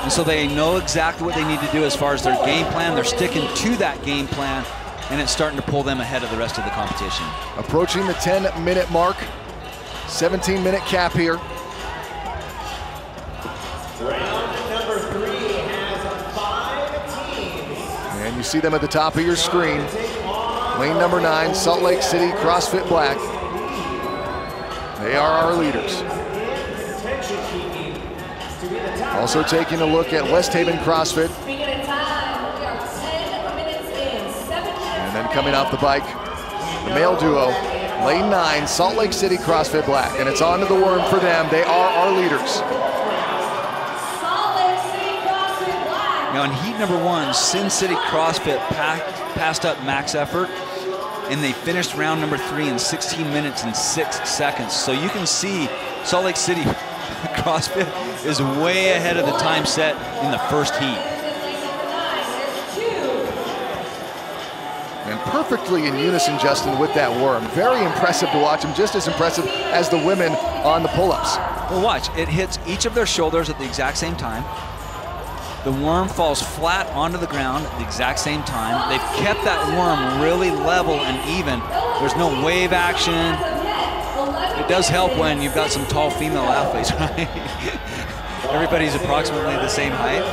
And so they know exactly what they need to do as far as their game plan. They're sticking to that game plan, and it's starting to pull them ahead of the rest of the competition. Approaching the 10-minute mark, 17-minute cap here. Round number 3 has 5 teams. And you see them at the top of your screen. Lane number 9, Salt Lake City CrossFit Black. They are our leaders. Also taking a look at West Haven CrossFit. And then coming off the bike, the male duo, lane 9, Salt Lake City CrossFit Black. And it's on to the worm for them. They are our leaders. Now in heat number 1, Sin City CrossFit passed up max effort, and they finished round number 3 in 16 minutes and 6 seconds. So you can see Salt Lake City CrossFit is way ahead of the time set in the first heat. And perfectly in unison, Justin, with that worm. Very impressive to watch him, just as impressive as the women on the pull-ups. Well, watch, it hits each of their shoulders at the exact same time. The worm falls flat onto the ground at the exact same time. They've kept that worm really level and even. There's no wave action. It does help when you've got some tall female athletes, right? Everybody's approximately the same height.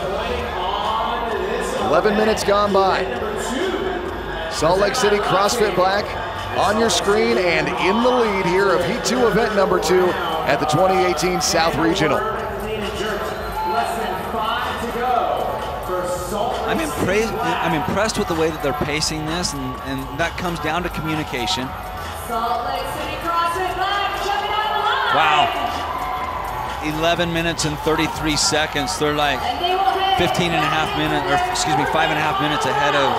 11 minutes gone by. Salt Lake City CrossFit Black on your screen and in the lead here of Heat 2 event number 2 at the 2018 South Regional. I'm impressed with the way that they're pacing this, and that comes down to communication. Salt Lake City CrossFit Black jumping on the line. Wow. 11 minutes and 33 seconds. They're like 15 and a half minutes, or excuse me, 5.5 minutes ahead of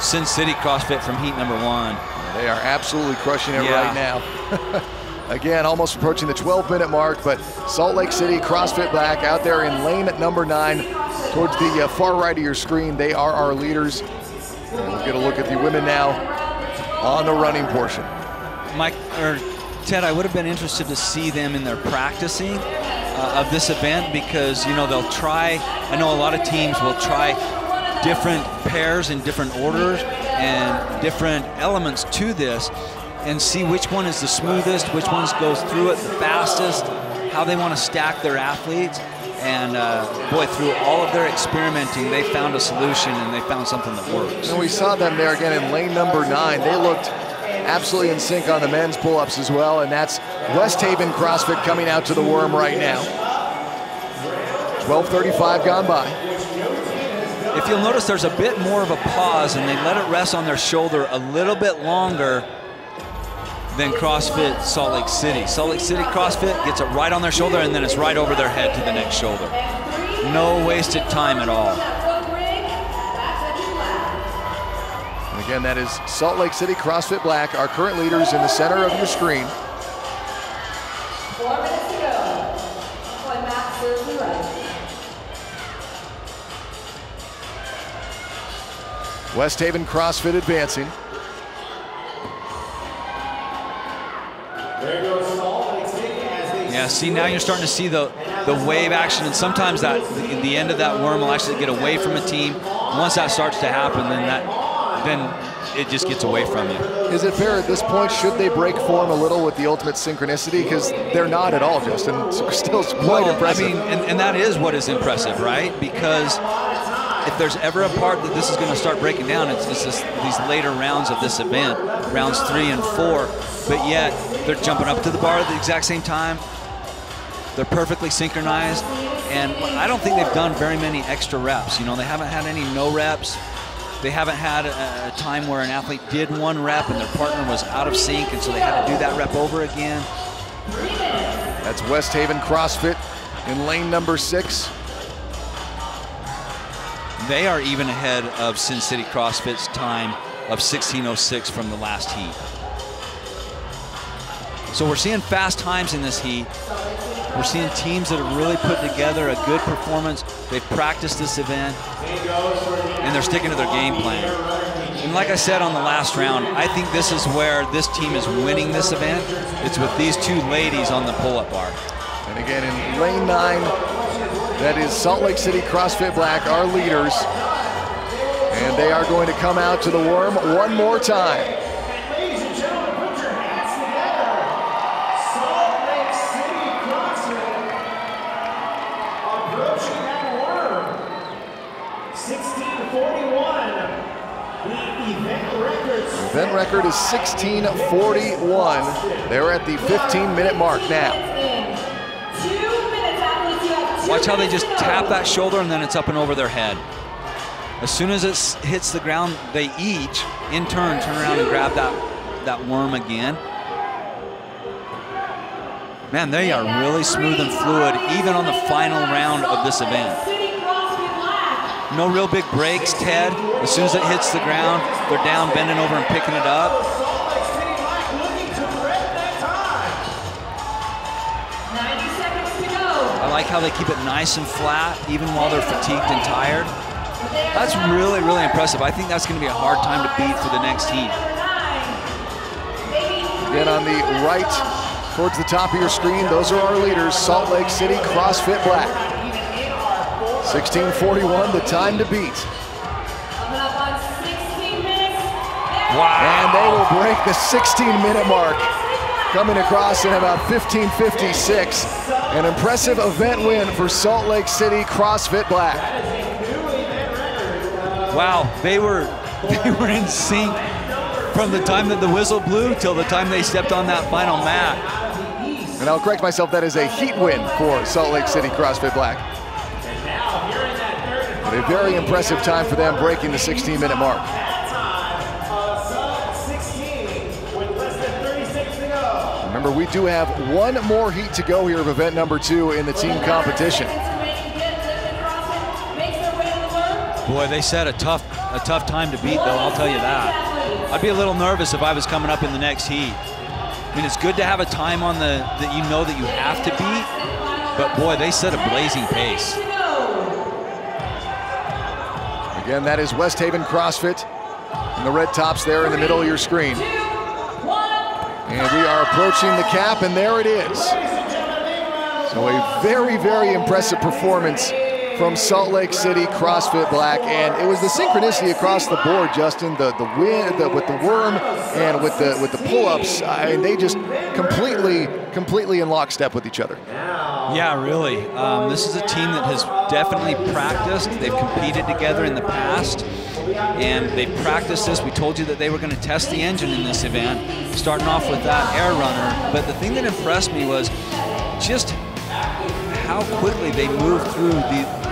Sin City CrossFit from heat number 1. They are absolutely crushing it right now. Again, almost approaching the 12-minute mark, but Salt Lake City CrossFit Black out there in lane number 9 towards the far right of your screen. They are our leaders. And we'll get a look at the women now on the running portion. Mike, or Ted, I would have been interested to see them in their practicing of this event, because, you know, they'll try, I know a lot of teams will try different pairs in different orders and different elements to this, and see which one is the smoothest, which one goes through it the fastest, how they want to stack their athletes. And boy, through all of their experimenting, they found a solution, and they found something that works. And we saw them there again in lane number 9. They looked absolutely in sync on the men's pull-ups as well, and that's West Haven CrossFit coming out to the worm right now. 12:35 gone by. If you'll notice, there's a bit more of a pause, and they let it rest on their shoulder a little bit longer than CrossFit Salt Lake City. Salt Lake City CrossFit gets it right on their shoulder, and then it's right over their head to the next shoulder. No wasted time at all. And again, that is Salt Lake City CrossFit Black, our current leaders in the center of your screen. 4 minutes to go. One map serves the right. West Haven CrossFit advancing. There goes Salt Lake City as they Yeah, see, now you're starting to see the wave action, and sometimes that the end of that worm will actually get away from a team. Once that starts to happen, then it just gets away from you. Is it fair at this point, should they break form a little with the ultimate synchronicity? Because they're not at all, Justin. It's still quite impressive. I mean, and that is what is impressive, right? Because if there's ever a part that this is going to start breaking down, it's these later rounds of this event, rounds 3 and 4. But yet, they're jumping up to the bar at the exact same time. They're perfectly synchronized. And I don't think they've done very many extra reps. You know, they haven't had any no reps. They haven't had a time where an athlete did 1 rep and their partner was out of sync, and so they had to do that rep over again. That's West Haven CrossFit in lane number 6. They are even ahead of Sin City CrossFit's time of 16:06 from the last heat. So we're seeing fast times in this heat. We're seeing teams that have really put together a good performance. They've practiced this event, and they're sticking to their game plan. And like I said on the last round, I think this is where this team is winning this event. It's with these 2 ladies on the pull-up bar. And again, in lane 9, that is Salt Lake City CrossFit Black, our leaders. And they are going to come out to the worm one more time. Event record is 16:41. They're at the 15-minute mark now. Watch how they just tap that shoulder and then it's up and over their head. As soon as it hits the ground, they each, in turn, turn around and grab that worm again. Man, they are really smooth and fluid, even on the final round of this event. No real big breaks, Ted. As soon as it hits the ground, they're down, bending over and picking it up. I like how they keep it nice and flat, even while they're fatigued and tired. That's really, really impressive. I think that's going to be a hard time to beat for the next heat. Again, on the right, towards the top of your screen, those are our leaders, Salt Lake City CrossFit Black. 16:41, the time to beat. Wow. And they will break the 16-minute mark, coming across in about 15:56. An impressive event win for Salt Lake City CrossFit Black. Wow, they were in sync from the time that the whistle blew till the time they stepped on that final mat. And I'll correct myself, that is a heat win for Salt Lake City CrossFit Black. But a very impressive time for them, breaking the 16-minute mark. Remember, we do have 1 more heat to go here of event number 2 in the team competition. Boy, they set a tough time to beat, though, I'll tell you that. I'd be a little nervous if I was coming up in the next heat. I mean, it's good to have a time on that you know that you have to beat, but boy, they set a blazing pace. Again, that is West Haven CrossFit, and the red tops there in the middle of your screen. And we are approaching the cap, and there it is. So a very, very impressive performance from Salt Lake City CrossFit Black, and it was the synchronicity across the board, Justin. The win with the worm and with the pull-ups. I mean, they just completely in lockstep with each other. Yeah, really. This is a team that has definitely practiced. They've competed together in the past, and they practiced this. We told you that they were going to test the engine in this event, starting off with that air runner. But the thing that impressed me was just how quickly they moved through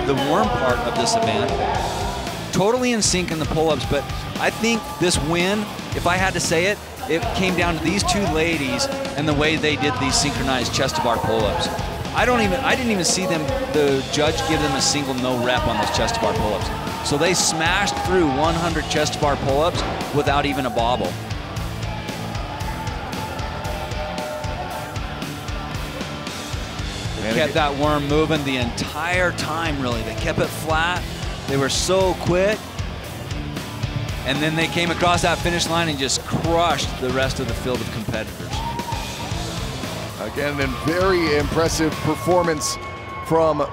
the worm part of this event. Totally in sync in the pull-ups, but I think this win, if I had to say it, it came down to these 2 ladies and the way they did these synchronized chest-to-bar pull-ups. I didn't even see the judge give them a single no rep on those chest-to-bar pull-ups. So they smashed through 100 chest-to-bar pull-ups without even a bobble. They kept that worm moving the entire time, really. They kept it flat. They were so quick. And then they came across that finish line and just crushed the rest of the field of competitors. Again, a very impressive performance from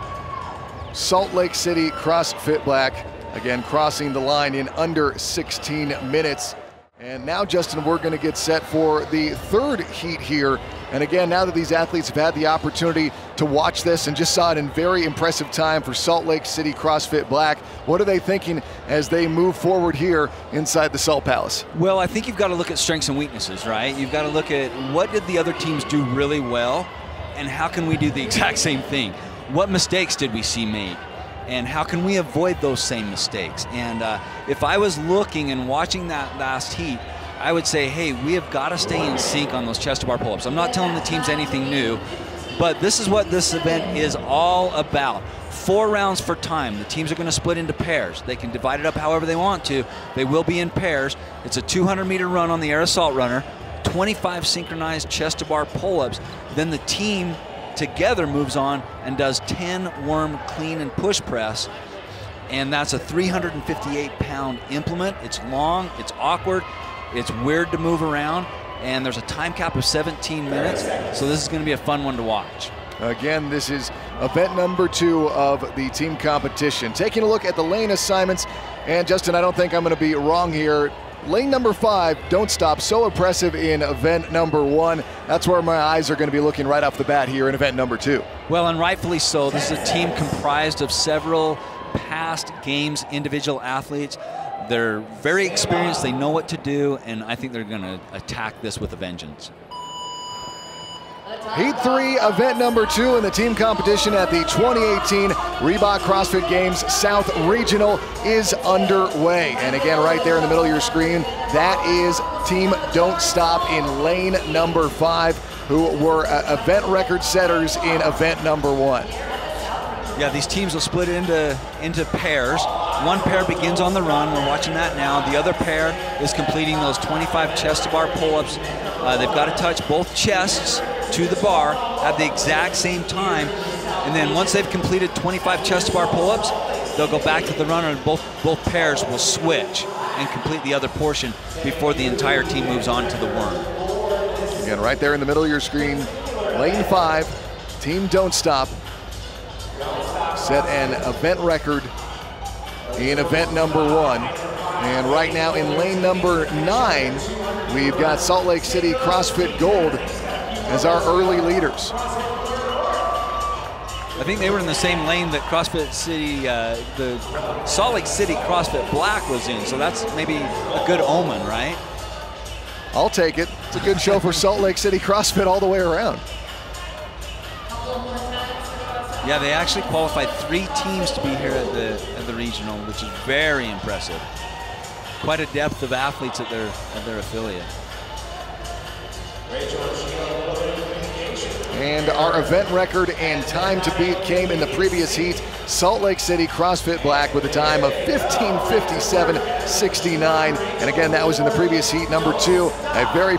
Salt Lake City CrossFit Black. Again, crossing the line in under 16 minutes. And now, Justin, we're going to get set for the 3rd heat here And again, now that these athletes have had the opportunity to watch this and just saw it in very impressive time for Salt Lake City CrossFit Black, what are they thinking as they move forward here inside the Salt Palace? Well, I think you've got to look at strengths and weaknesses, right? You've got to look at what did the other teams do really well, and how can we do the exact same thing? What mistakes did we see made? And how can we avoid those same mistakes? And if I was looking and watching that last heat, I would say, hey, we have got to stay in sync on those chest to bar pull-ups. I'm not telling the teams anything new, but this is what this event is all about. 4 rounds for time. The teams are going to split into pairs. They can divide it up however they want to. They will be in pairs. It's a 200-meter run on the air assault runner, 25 synchronized chest to bar pull-ups. Then the team together moves on and does 10 worm clean and push press. And that's a 358-pound implement. It's long, it's awkward, it's weird to move around, and there's a time cap of 17 minutes, so this is going to be a fun one to watch. Again, this is event number 2 of the team competition. Taking a look at the lane assignments, and Justin, I don't think I'm going to be wrong here. Lane number 5, don't stop, so impressive in event number 1. That's where my eyes are going to be looking right off the bat here in event number 2. Well, and rightfully so. This is a team comprised of several past games individual athletes. They're very experienced, they know what to do, and I think they're going to attack this with a vengeance. Heat 3, event number 2 in the team competition at the 2018 Reebok CrossFit Games South Regional is underway. And again, right there in the middle of your screen, that is Team Don't Stop in lane number 5, who were event record setters in event number 1. Yeah, these teams will split into pairs. One pair begins on the run. We're watching that now. The other pair is completing those 25 chest to bar pull-ups. They've got to touch both chests to the bar at the exact same time. And then once they've completed 25 chest to bar pull-ups, they'll go back to the runner, and both pairs will switch and complete the other portion before the entire team moves on to the worm. Again, right there in the middle of your screen, lane 5, Team Don't Stop set an event record in event number 1. And right now in lane number 9, we've got Salt Lake City CrossFit Gold as our early leaders. I think they were in the same lane that CrossFit City, the Salt Lake City CrossFit Black was in, so that's maybe a good omen, right? I'll take it. It's a good show for Salt Lake City CrossFit all the way around. Yeah, they actually qualified 3 teams to be here at the regional, which is very impressive. Quite a depth of athletes at their affiliate. And our event record and time to beat came in the previous heat. Salt Lake City CrossFit Black with a time of 15:57.69. And again, that was in the previous heat, number 2. A very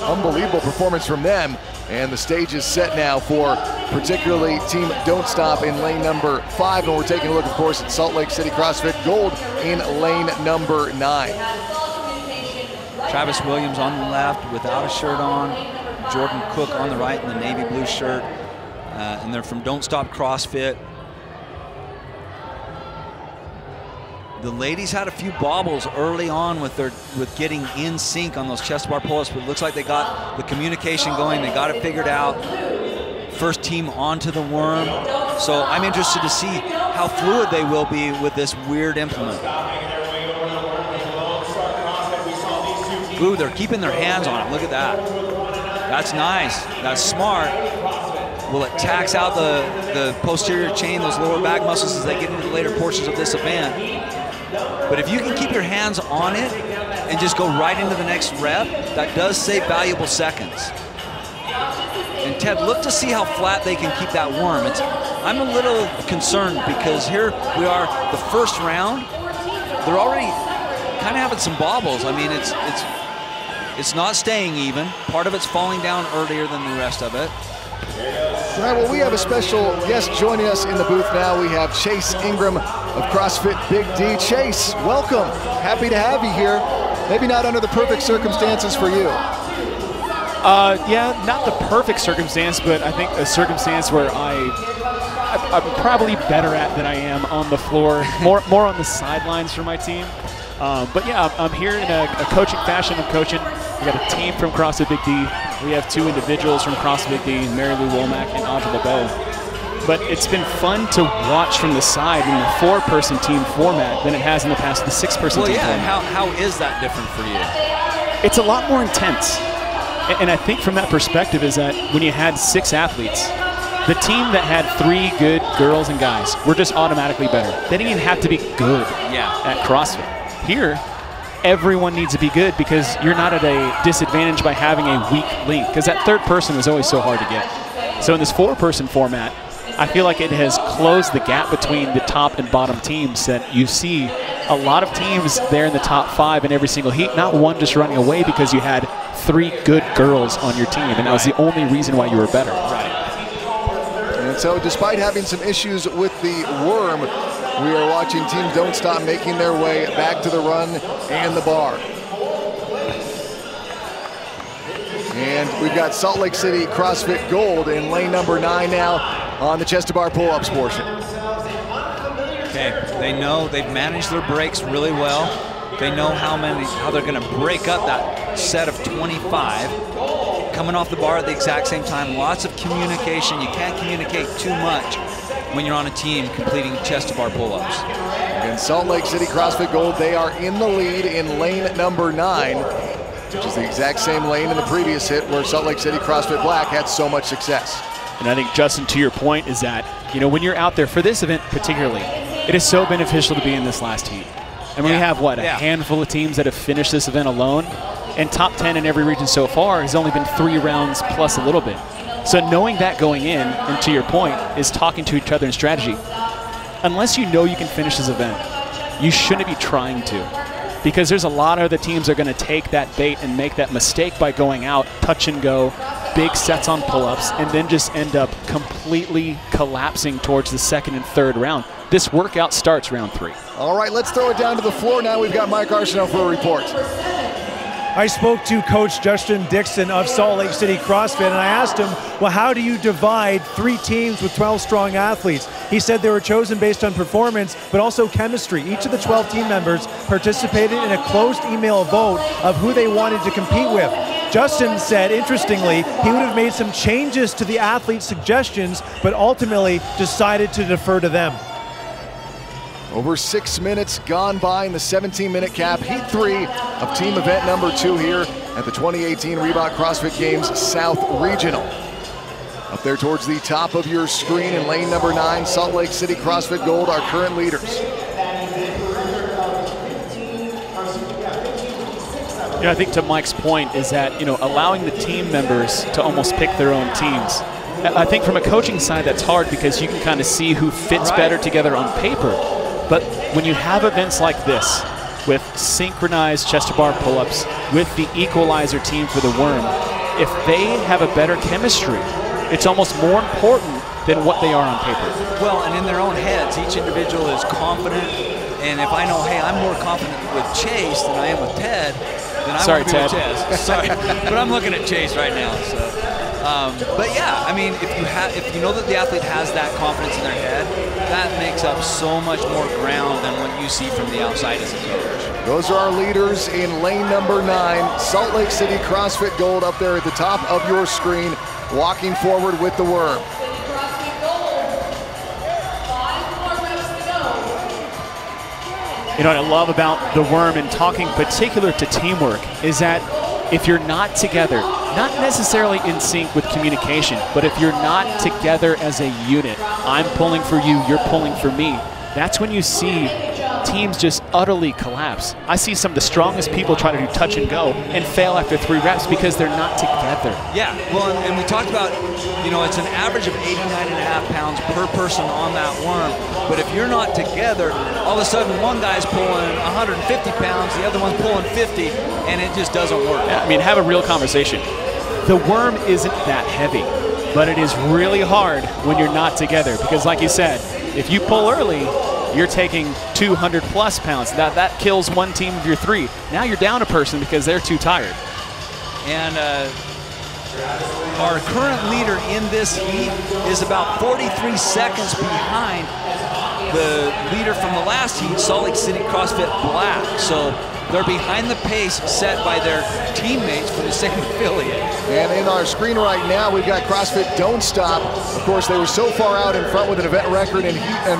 unbelievable performance from them. And the stage is set now for particularly Team Don't Stop in lane number 5. And we're taking a look, of course, at Salt Lake City CrossFit Gold in lane number 9. Travis Williams on the left without a shirt on. Jordan Cook on the right in the navy blue shirt. And they're from Don't Stop CrossFit. The ladies had a few bobbles early on with getting in sync on those chest bar pull-ups, but it looks like they got the communication going, they got it figured out. First team onto the worm. So I'm interested to see how fluid they will be with this weird implement. Ooh, they're keeping their hands on it, look at that. That's nice, that's smart. Will it tax out the posterior chain, those lower back muscles as they get into the later portions of this event? But if you can keep your hands on it and just go right into the next rep, that does save valuable seconds. And Ted, look to see how flat they can keep that worm. I'm a little concerned because here we are, the first round, they're already kind of having some bobbles. I mean, it's not staying even. Part of it's falling down earlier than the rest of it. All right, well, we have a special guest joining us in the booth now. We have Chase Ingram of CrossFit Big D. Chase, welcome. Happy to have you here. Maybe not under the perfect circumstances for you. Yeah, not the perfect circumstance, but I think a circumstance where I'm probably better at than I am on the floor, more on the sidelines for my team. But yeah, I'm here in a coaching fashion. I'm coaching. We got a team from CrossFit Big D, We have 2 individuals from CrossFit D, Mary Lou Womack and Audra LeBeau. But it's been fun to watch from the side in the 4-person team format than it has in the past, the 6-person team format. How is that different for you? It's a lot more intense. And I think from that perspective is that when you had 6 athletes, the team that had 3 good girls and guys were just automatically better. They didn't even have to be good at CrossFit. Here, everyone needs to be good because you're not at a disadvantage by having a weak link, because that 3rd person was always so hard to get. So in this 4-person format, I feel like it has closed the gap between the top and bottom teams, that you see a lot of teams there in the top 5 in every single heat, not one just running away because you had 3 good girls on your team, and that was the only reason why you were better. And so despite having some issues with the worm, we are watching teams don't stop making their way back to the run and the bar. And we've got Salt Lake City CrossFit Gold in lane number 9 now on the chest to bar pull-ups portion. Okay, they know they've managed their breaks really well. They know how they're going to break up that set of 25. Coming off the bar at the exact same time, lots of communication. You can't communicate too much when you're on a team completing chest to bar pull-ups. In Salt Lake City CrossFit Gold, they are in the lead in lane number 9, which is the exact same lane in the previous hit where Salt Lake City CrossFit Black had so much success. And I think, Justin, to your point is that, you know, when you're out there for this event particularly, it is so beneficial to be in this last heat. And we have, what, a handful of teams that have finished this event alone, and top 10 in every region so far has only been 3 rounds plus a little bit. So knowing that going in, and to your point, is talking to each other in strategy. Unless you know you can finish this event, you shouldn't be trying to. Because there's a lot of other teams that are going to take that bait and make that mistake by going out, touch and go, big sets on pull-ups, and then just end up completely collapsing towards the 2nd and 3rd round. This workout starts round 3. All right, let's throw it down to the floor now. We've got Mike Arsenault for a report. I spoke to Coach Justin Dixon of Salt Lake City CrossFit, and I asked him, well, how do you divide 3 teams with 12 strong athletes? He said they were chosen based on performance, but also chemistry. Each of the 12 team members participated in a closed email vote of who they wanted to compete with. Justin said, interestingly, he would have made some changes to the athletes' suggestions, but ultimately decided to defer to them. Over 6 minutes gone by in the 17-minute cap, heat 3 of team event number 2 here at the 2018 Reebok CrossFit Games South Regional. Up there towards the top of your screen in lane number 9, Salt Lake City CrossFit Gold, our current leaders. Yeah, I think to Mike's point is that, you know, allowing the team members to almost pick their own teams. I think from a coaching side that's hard because you can kind of see who fits better together on paper. But when you have events like this, with synchronized chest to bar pull-ups, with the equalizer team for the worm, if they have a better chemistry, it's almost more important than what they are on paper. Well, and in their own heads, each individual is confident. And if I know, hey, I'm more confident with Chase than I am with Ted, then I want to be with Chase. Sorry, but I'm looking at Chase right now. So, but yeah, I mean, if you know that the athlete has that confidence in their head, that makes up so much more ground than what you see from the outside as a coach. Those are our leaders in lane number 9, Salt Lake City CrossFit Gold up there at the top of your screen, walking forward with the worm. You know what I love about the worm and talking particular to teamwork is that if you're not together, not necessarily in sync with communication, but if you're not together as a unit, I'm pulling for you, you're pulling for me, that's when you see teams just utterly collapse. I see some of the strongest people try to do touch and go and fail after 3 reps because they're not together. Yeah, well, and we talked about, you know, it's an average of 89.5 pounds per person on that worm. But if you're not together, all of a sudden one guy's pulling 150 pounds, the other one's pulling 50, and it just doesn't work. Yeah, I mean, have a real conversation. The worm isn't that heavy, but it is really hard when you're not together because, like you said, if you pull early, you're taking 200 plus pounds. That kills one team of your 3. Now you're down a person because they're too tired. And our current leader in this heat is about 43 seconds behind the leader from the last heat, Salt Lake City CrossFit Black. So they're behind the pace set by their teammates from the same affiliate. And in our screen right now, we've got CrossFit Don't Stop. Of course, they were so far out in front with an event record in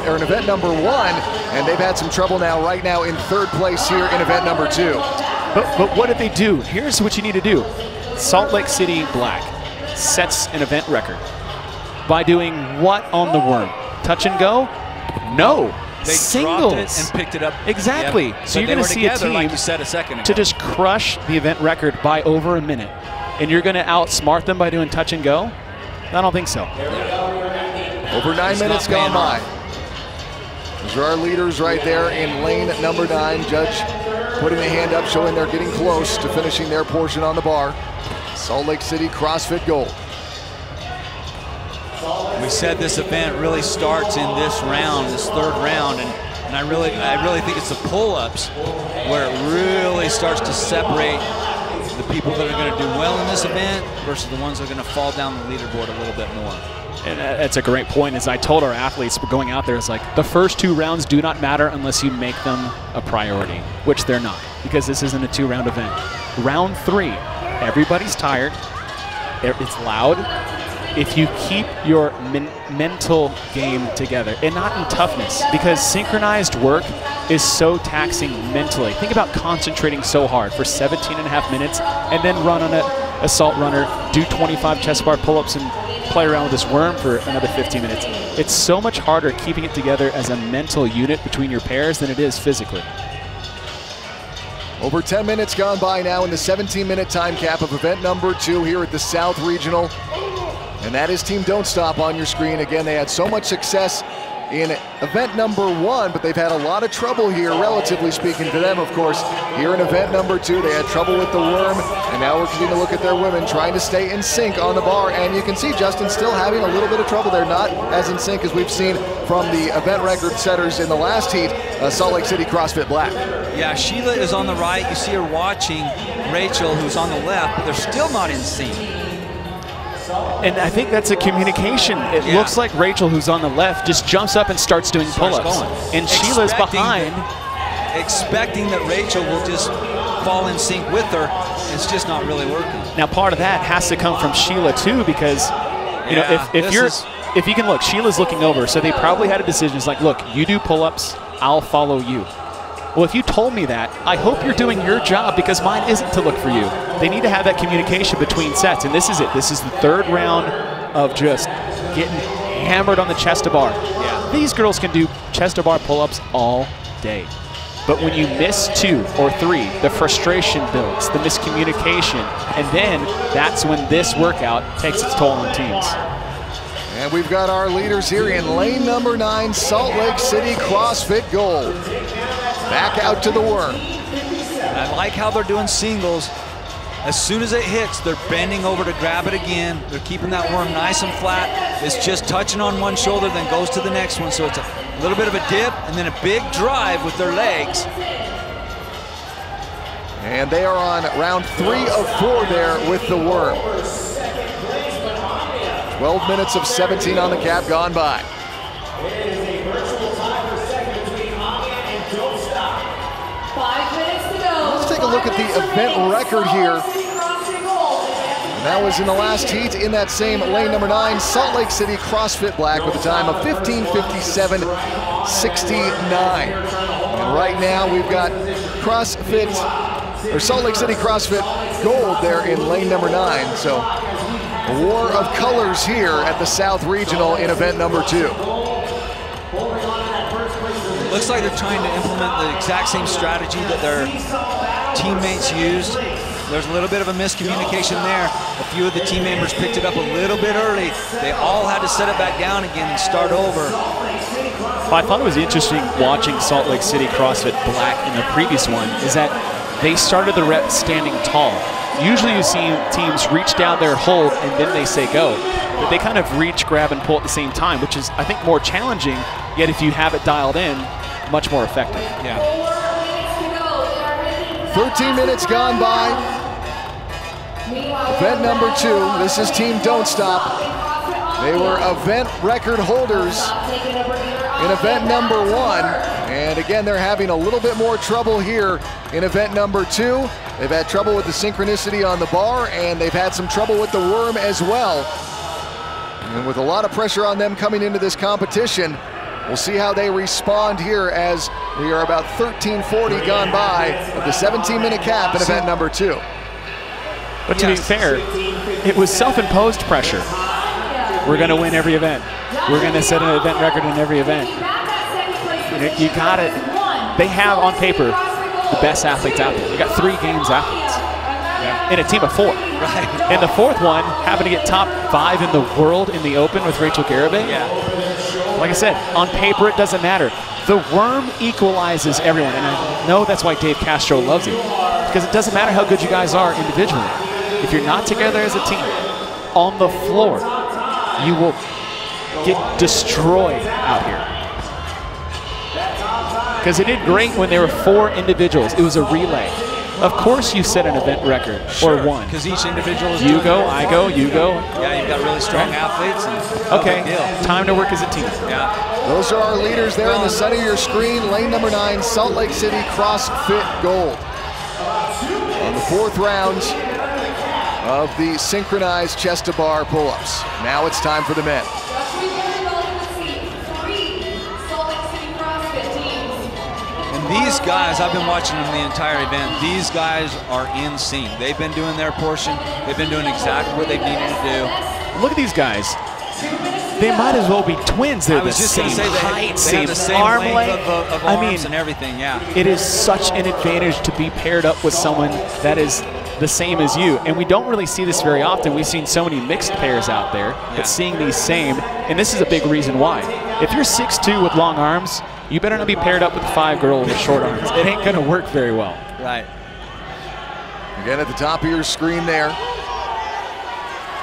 or an event number 1, and they've had some trouble right now in 3rd place here in event number 2. But what did they do? Here's what you need to do. Salt Lake City Black sets an event record by doing what on the worm? Touch and go? No. They Singles. dropped it and picked it up. Exactly. Yep. So you're going to see a team, like you said a second ago, to just crush the event record by over a minute. And you're going to outsmart them by doing touch and go? I don't think so. Over 9 minutes gone by. Those are our leaders right there in lane number 9. Judge putting the hand up, showing they're getting close to finishing their portion on the bar. Salt Lake City CrossFit Gold. We said this event really starts in this round, this 3rd round, and I really think it's the pull-ups where it really starts to separate the people that are going to do well in this event versus the ones that are going to fall down the leaderboard a little bit more. And that's a great point. As I told our athletes going out there, it's like the first 2 rounds do not matter unless you make them a priority, which they're not, because this isn't a 2-round event. Round 3, everybody's tired, it's loud. If you keep your mental game together, and not in toughness, because synchronized work is so taxing mentally. Think about concentrating so hard for 17.5 minutes and then run on an assault runner, do 25 chest bar pull-ups and play around with this worm for another 15 minutes. It's so much harder keeping it together as a mental unit between your pairs than it is physically. Over 10 minutes gone by now in the 17-minute time cap of event number 2 here at the South Regional. And that is Team Don't Stop on your screen. Again, they had so much success in event number 1, but they've had a lot of trouble here, relatively speaking to them, of course. Here in event number 2, they had trouble with the worm, and now we're continuing to look at their women trying to stay in sync on the bar. And you can see Justin still having a little bit of trouble there, not as in sync as we've seen from the event record setters in the last heat, Salt Lake City CrossFit Black. Yeah, Sheila is on the right. You see her watching Rachel, who's on the left, but they're still not in sync. And I think that's a communication. It looks like Rachel, who's on the left, just jumps up and starts doing pull-ups. And Sheila's behind. Expecting that Rachel will just fall in sync with her. It's just not really working. Now, part of that has to come from Sheila, too, because, you know, if you can look, Sheila's looking over, so they probably had a decision. It's like, look, you do pull-ups, I'll follow you. Well, if you told me that, I hope you're doing your job, because mine isn't to look for you. They need to have that communication between sets, and this is it. This is the 3rd round of just getting hammered on the chest-to-bar. Yeah. These girls can do chest-to-bar pull-ups all day. But when you miss 2 or 3, the frustration builds, the miscommunication, and then that's when this workout takes its toll on teams. And we've got our leaders here in lane number 9, Salt Lake City CrossFit Gold. Back out to the worm. And I like how they're doing singles. As soon as it hits, they're bending over to grab it again. They're keeping that worm nice and flat. It's just touching on one shoulder, then goes to the next one. So it's a little bit of a dip and then a big drive with their legs. And they are on round 3 of 4 there with the worm. 12 minutes of 17 on the cap gone by. Let's take a look at the event record here. And that was in the last heat in that same lane number 9, Salt Lake City CrossFit Black with a time of 15:57.69. And right now we've got Salt Lake City CrossFit Gold there in lane number 9. So a war of colors here at the South Regional in event number 2. Looks like they're trying to implement the exact same strategy that their teammates used. There's a little bit of a miscommunication there. A few of the team members picked it up a little bit early. They all had to set it back down again and start over. Well, I thought it was interesting watching Salt Lake City CrossFit Black in the previous one is that they started the rep standing tall. Usually you see teams reach down their hold and then they say go. But they kind of reach, grab, and pull at the same time, which is, I think, more challenging, yet if you have it dialed in, much more effective. Yeah. 13 minutes gone by. Event number 2, this is Team Don't Stop. They were event record holders in event number 1. And again, they're having a little bit more trouble here in event number 2. They've had trouble with the synchronicity on the bar, and they've had some trouble with the worm as well. And with a lot of pressure on them coming into this competition, we'll see how they respond here as we are about 13:40 gone by of the 17-minute cap in event number 2. But to be fair, it was self-imposed pressure. We're going to win every event. We're going to set an event record in every event. You got it. They have on paper the best athletes out there. You got 3 games athletes in a team of 4. Right. And the 4th one happened to get top 5 in the world in the Open with Rachel Garibay. Yeah. Like I said, on paper it doesn't matter. The worm equalizes everyone, and I know that's why Dave Castro loves it, because it doesn't matter how good you guys are individually. If you're not together as a team, on the floor, you will get destroyed out here. Because it did great when there were 4 individuals. It was a relay. Of course you set an event record, or one. Because each individual is You go, I go, you go. Yeah, you've got really strong athletes. And Okay, time to work as a team. Yeah. Those are our leaders there in the center of your screen. Lane number 9, Salt Lake City CrossFit Gold. On the 4th round of the synchronized chest to bar pull-ups. Now it's time for the men. These guys, I've been watching them the entire event. These guys are in sync. They've been doing their portion. They've been doing exactly what they've needed to do. Look at these guys. They might as well be twins. They're I was the just same going to say height, they have the same arm length length. of arms and everything, yeah. It is such an advantage to be paired up with someone that is the same as you. And we don't really see this very often. We've seen so many mixed pairs out there, but seeing these same, and this is a big reason why. If you're 6'2" with long arms, you better not be paired up with a 5 girl with short arms. It ain't gonna work very well. Right. Again, at the top of your screen there.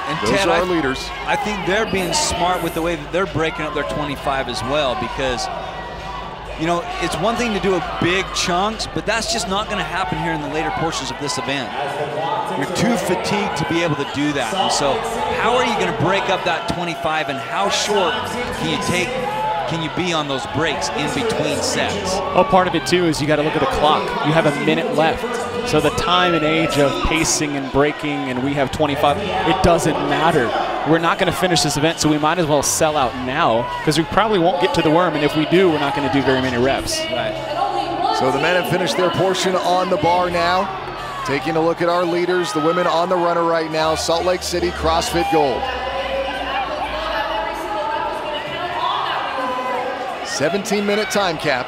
And those Ted, are our leaders. I think they're being smart with the way that they're breaking up their 25 as well, because, you know, it's one thing to do a big chunks, but that's just not going to happen here in the later portions of this event. You're too fatigued to be able to do that. And so how are you going to break up that 25, and how short can you be on those breaks in between sets? Well, part of it too is you got to look at the clock. You have a minute left. So the time and age of pacing and breaking, and we have 25, it doesn't matter. We're not going to finish this event, so we might as well sell out now, because we probably won't get to the worm, and if we do, we're not going to do very many reps. Right. So the men have finished their portion on the bar now. Taking a look at our leaders, the women on the runner right now, Salt Lake City CrossFit Gold. 17-minute time cap.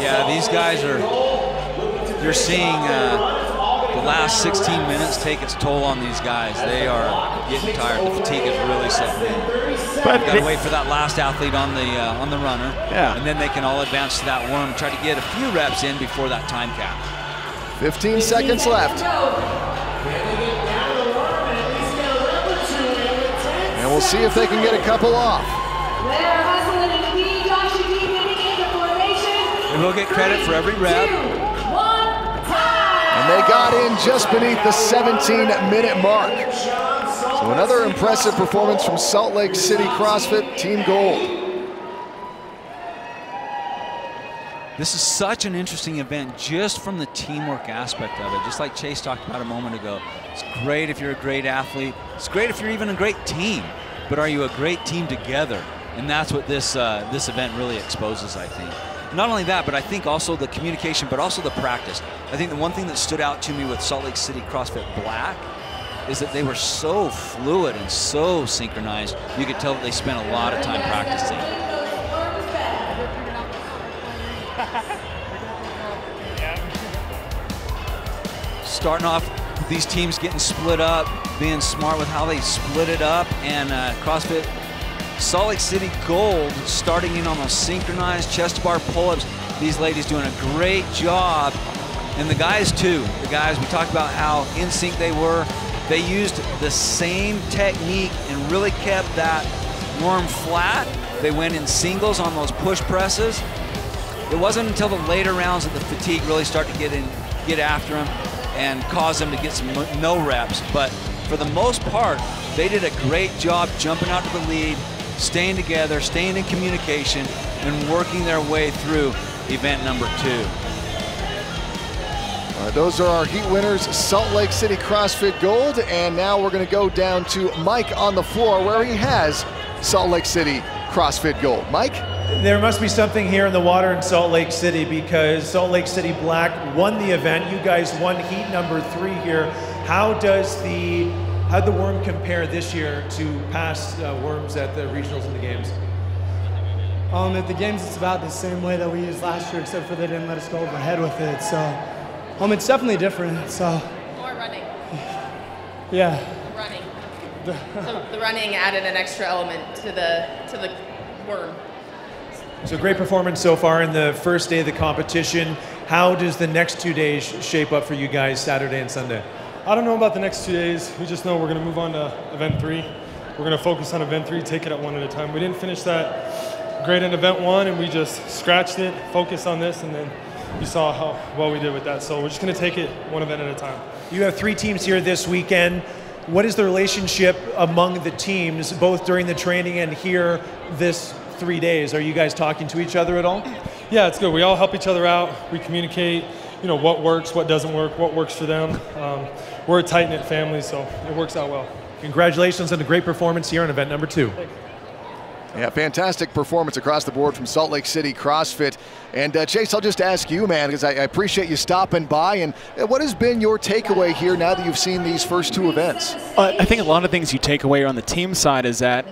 Yeah, these guys are, you're seeing the last 16 minutes take its toll on these guys. They are getting tired. The fatigue is really setting in. But got to wait for that last athlete on the runner, and then they can all advance to that worm, try to get a few reps in before that time cap. 15 seconds left. And we'll see if they can get a couple off. And we'll get credit for every rep. And they got in just beneath the 17-minute mark. So another impressive performance from Salt Lake City CrossFit Team Gold. This is such an interesting event just from the teamwork aspect of it. Just like Chase talked about a moment ago. It's great if you're a great athlete. It's great if you're even a great team. But are you a great team together? And that's what this event really exposes, I think. Not only that, but I think also the communication, but also the practice. I think the one thing that stood out to me with Salt Lake City CrossFit Black is that they were so fluid and so synchronized. You could tell that they spent a lot of time practicing. Starting off with these teams getting split up, being smart with how they split it up, and CrossFit Salt Lake City Gold starting in on those synchronized chest bar pull-ups. These ladies doing a great job, and the guys too. The guys, we talked about how in sync they were. They used the same technique and really kept that worm flat. They went in singles on those push presses. It wasn't until the later rounds that the fatigue really started to get after them and cause them to get some no reps. But for the most part, they did a great job jumping out to the lead, staying together, staying in communication, and working their way through event number 2. Those are our heat winners, Salt Lake City CrossFit Gold, and now we're going to go down to Mike on the floor where he has Salt Lake City CrossFit Gold. Mike? There must be something here in the water in Salt Lake City, because Salt Lake City Black won the event. You guys won heat number 3 here. How'd the worm compare this year to past worms at the regionals and the games? At the games, it's about the same way that we used last year, except for they didn't let us go overhead with it. So, it's definitely different. So. More running. Yeah. Running. So the running added an extra element to the worm. So great performance so far in the first day of the competition. How does the next 2 days shape up for you guys, Saturday and Sunday? I don't know about the next 2 days. We just know we're going to move on to event 3. We're going to focus on event 3, take it at one at a time. We didn't finish that great in event 1, and we just scratched it, focused on this, and then you saw how well we did with that. So we're just going to take it one event at a time. You have 3 teams here this weekend. What is the relationship among the teams, both during the training and here this 3 days? Are you guys talking to each other at all? Yeah, it's good. We all help each other out. We communicate, what works, what doesn't work, what works for them. We're a tight-knit family, so it works out well. Congratulations on a great performance here on event number 2. Yeah, fantastic performance across the board from Salt Lake City CrossFit. And Chase, I'll just ask you, man, because I appreciate you stopping by. And what has been your takeaway here now that you've seen these first 2 events? I think a lot of things you take away on the team side is that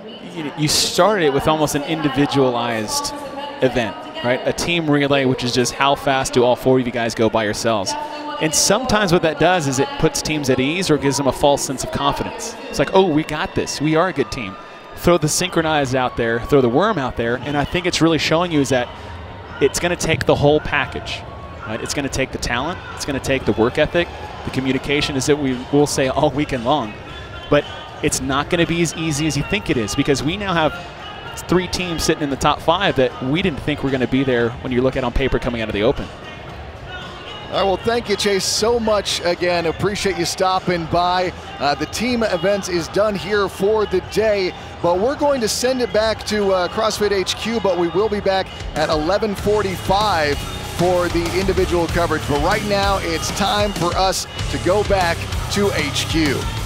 you started it with almost an individualized event, right? A team relay, which is just how fast do all 4 of you guys go by yourselves. And sometimes what that does is it puts teams at ease or gives them a false sense of confidence. It's like, oh, we got this. We are a good team. Throw the synchronized out there, throw the worm out there, and I think it's really showing you is that it's going to take the whole package. Right? It's going to take the talent. It's going to take the work ethic. The communication is that we will say all weekend long. But it's not going to be as easy as you think it is, because we now have 3 teams sitting in the top 5 that we didn't think were going to be there when you look at on paper coming out of the Open. All right, well, thank you, Chase, so much again. Appreciate you stopping by. The team event is done here for the day, but we're going to send it back to CrossFit HQ, but we will be back at 11:45 for the individual coverage. But right now, it's time for us to go back to HQ.